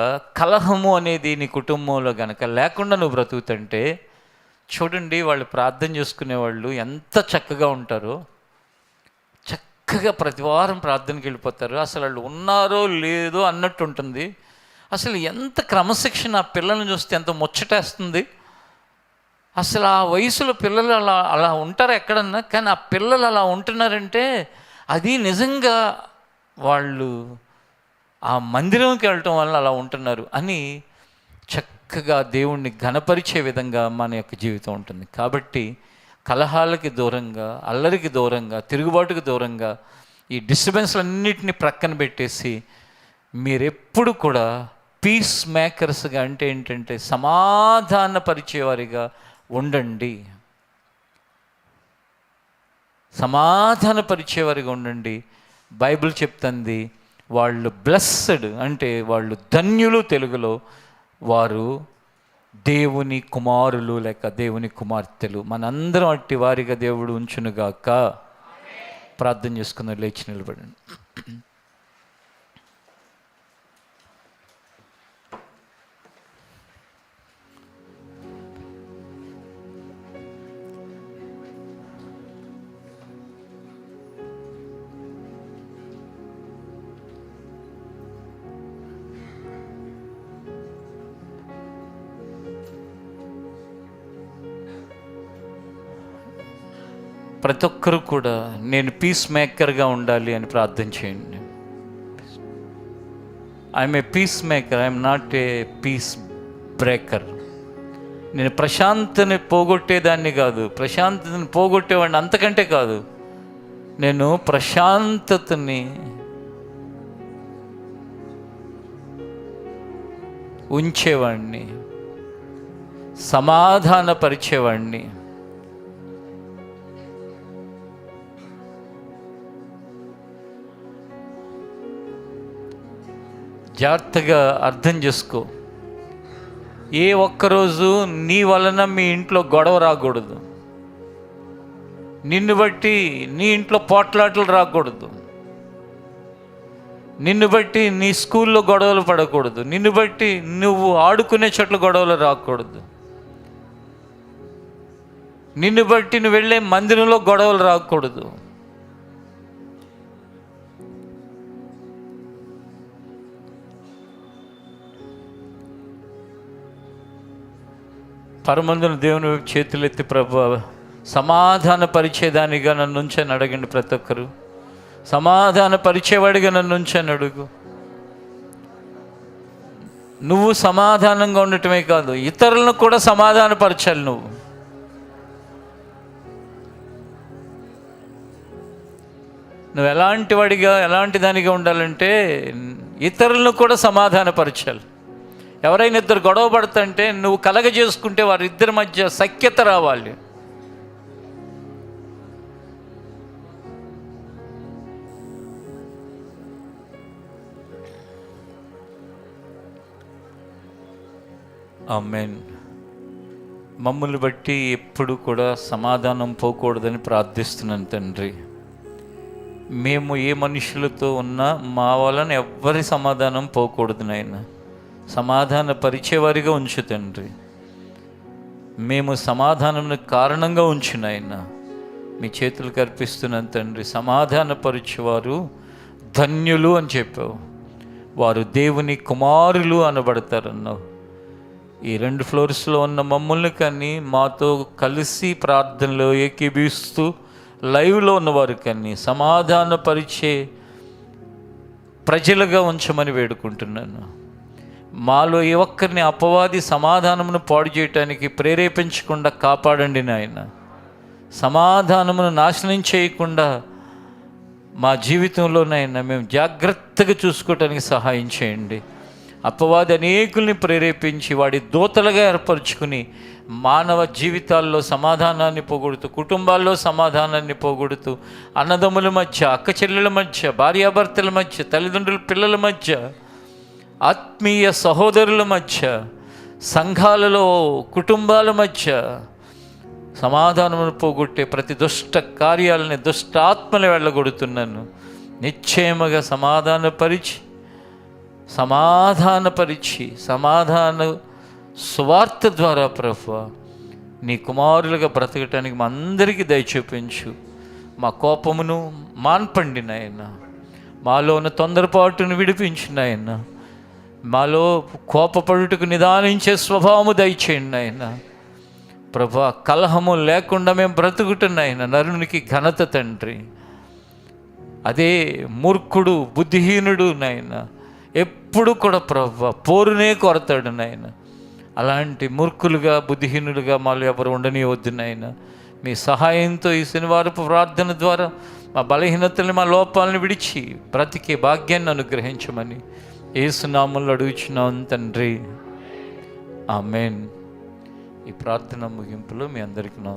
కలహము అనేది నీ కుటుంబంలో గనుక లేకుండా నువ్వు బ్రతుకుతుంటే చూడండి, వాళ్ళు ప్రార్థన చేసుకునేవాళ్ళు ఎంత చక్కగా ఉంటారో. చక్కగా ప్రతి వారం ప్రార్థనకి వెళ్ళిపోతారు. అసలు వాళ్ళు ఉన్నారో లేదో అన్నట్టు ఉంటుంది. అసలు ఎంత క్రమశిక్షణ, ఆ పిల్లల్ని చూస్తే ఎంత ముచ్చటేస్తుంది. అసలు ఆ వయసులో పిల్లలు అలా ఉంటారు ఎక్కడన్నా. కానీ ఆ పిల్లలు అలా ఉంటున్నారంటే అది నిజంగా వాళ్ళు ఆ మందిరంకి వెళ్ళటం వల్ల అలా ఉంటున్నారు అని చక్కగా దేవుణ్ణి ఘనపరిచే విధంగా మన యొక్క జీవితం ఉంటుంది. కాబట్టి కలహాలకి దూరంగా, అల్లరికి దూరంగా, తిరుగుబాటుకు దూరంగా, ఈ డిస్టర్బెన్స్లన్నిటిని ప్రక్కన పెట్టేసి మీరెప్పుడు కూడా పీస్ మేకర్స్గా, అంటే ఏంటంటే సమాధానపరిచేవారిగా ఉండండి. సమాధానపరిచేవారిగా ఉండండి. బైబిల్ చెప్తుంది వాళ్ళు బ్లెస్డ్ అంటే వాళ్ళు ధన్యులు. తెలుగులో వారు దేవుని కుమారులు లేక దేవుని కుమార్తెలు. మనందరం అట్టి వారిగా దేవుడు ఉంచునుగాక. ప్రార్థన చేసుకుని లేచి నిలబడండి. ప్రతి ఒక్కరూ కూడా నేను పీస్ మేకర్గా ఉండాలి అని ప్రార్థన చేయండి. I'm a peace maker, I'm not a peace breaker. నేను ప్రశాంతని పోగొట్టేదాన్ని కాదు, ప్రశాంతతని పోగొట్టేవాడిని అంతకంటే కాదు. నేను ప్రశాంతతని ఉంచేవాడిని, సమాధానపరిచేవాడిని. జాగ్రత్తగా అర్థం చేసుకో. ఏ ఒక్కరోజు నీ వలన మీ ఇంట్లో గొడవ రాకూడదు, నిన్ను బట్టి నీ ఇంట్లో పోట్లాటలు రాకూడదు, నిన్ను బట్టి నీ స్కూల్లో గొడవలు పడకూడదు, నిన్ను బట్టి నువ్వు ఆడుకునే చోట్ల గొడవలు రాకూడదు, నిన్ను బట్టి నువ్వు వెళ్ళే మందిరంలో గొడవలు రాకూడదు. పరమందున దేవుని వైపు చేతులెత్తి, ప్రభువా సమాధాన పరిచేదానిగా నన్ను ఉంచని అడగండి. ప్రతి ఒక్కరు సమాధాన పరిచేవాడిగా నన్ను ఉంచని అడుగు. నువ్వు సమాధానంగా ఉండటమే కాదు, ఇతరులను కూడా సమాధానపరచాలి. నువ్వు ఎలాంటి వాడిగా, ఎలాంటి దానిగా ఉండాలంటే ఇతరులను కూడా సమాధానపరచాలి. ఎవరైనా ఇద్దరు గొడవ పడుతుంటే నువ్వు కలగజేసుకుంటే వారిద్దరి మధ్య సఖ్యత రావాలి. ఆమేన్. మమ్మల్ని బట్టి ఎప్పుడు కూడా సమాధానం పోకూడదని ప్రార్థిస్తున్నాను తండ్రి. మేము ఏ మనుషులతో ఉన్నా మా వలన ఎవ్వరి సమాధానం పోకూడదు నాయన. సమాధాన పరిచేవారిగా ఉంచు తండ్రి. మేము సమాధానం కారణంగా ఉంచు నాయన. మీ చేతులకు అర్పిస్తున్నాను తండ్రి. సమాధాన పరిచేవారు ధన్యులు అని చెప్పావు, వారు దేవుని కుమారులు అనబడతారన్నావు. ఈ 2 ఫ్లోర్స్లో ఉన్న మమ్మల్ని కానీ, మాతో కలిసి ప్రార్థనలో ఏకీభవిస్తూ లైవ్లో ఉన్నవారు కానీ సమాధానపరిచే ప్రజలుగా ఉంచమని వేడుకుంటున్నాను. మాలో ఏ ఒక్కరిని అపవాది సమాధానమును పాడు చేయటానికి ప్రేరేపించకుండా కాపాడండి నాయన. సమాధానమును నాశనం చేయకుండా మా జీవితంలోనైనా మేము జాగ్రత్తగా చూసుకోవటానికి సహాయం చేయండి. అపవాది అనేకుల్ని ప్రేరేపించి వాడి దూతలుగా ఏర్పరచుకుని మానవ జీవితాల్లో సమాధానాన్ని పోగొడుతూ, కుటుంబాల్లో సమాధానాన్ని పోగొడుతూ, అన్నదమ్ముల మధ్య, అక్క చెల్లెల మధ్య, భార్యాభర్తల మధ్య, తల్లిదండ్రుల పిల్లల మధ్య, ఆత్మీయ సహోదరుల మధ్య, సంఘాలలో కుటుంబాల మధ్య సమాధానమును పోగొట్టే ప్రతి దుష్ట కార్యాలని, దుష్ట ఆత్మలు వెళ్ళగొడుతున్నాను. నిశ్చయముగా సమాధానపరిచి సమాధాన సువార్త ద్వారా ప్రభువా నీ కుమారులుగా బ్రతకటానికి మా అందరికీ దయ చూపించు. మా కోపమును మాన్పండి నాయన. మాలో ఉన్న తొందరపాటును విడిపించు నాయన. మాలో కోపపడుటకు నిదానించే స్వభావము దయచేయండి నాయన. ప్రభువా కలహము లేకుండా మేము బ్రతుకుతున్నాయన. నరునికి ఘనత తండ్రి. అదే మూర్ఖుడు, బుద్ధిహీనుడు నాయన ఎప్పుడు కూడా ప్రభువా పోరునే కొరతాడు నాయన. అలాంటి మూర్ఖులుగా, బుద్ధిహీనులుగా మాలో ఎవరు ఉండనివద్దు నాయన. మీ సహాయంతో ఈ శనివారపు ప్రార్థన ద్వారా మా బలహీనతల్ని, మా లోపాలను విడిచి బ్రతికే భాగ్యాన్ని అనుగ్రహించమని యేసు నామములో అడుగుచున్నాం తండ్రి. ఆమేన్. ఈ ప్రార్థన ముగింపులో మీ అందరికీ నా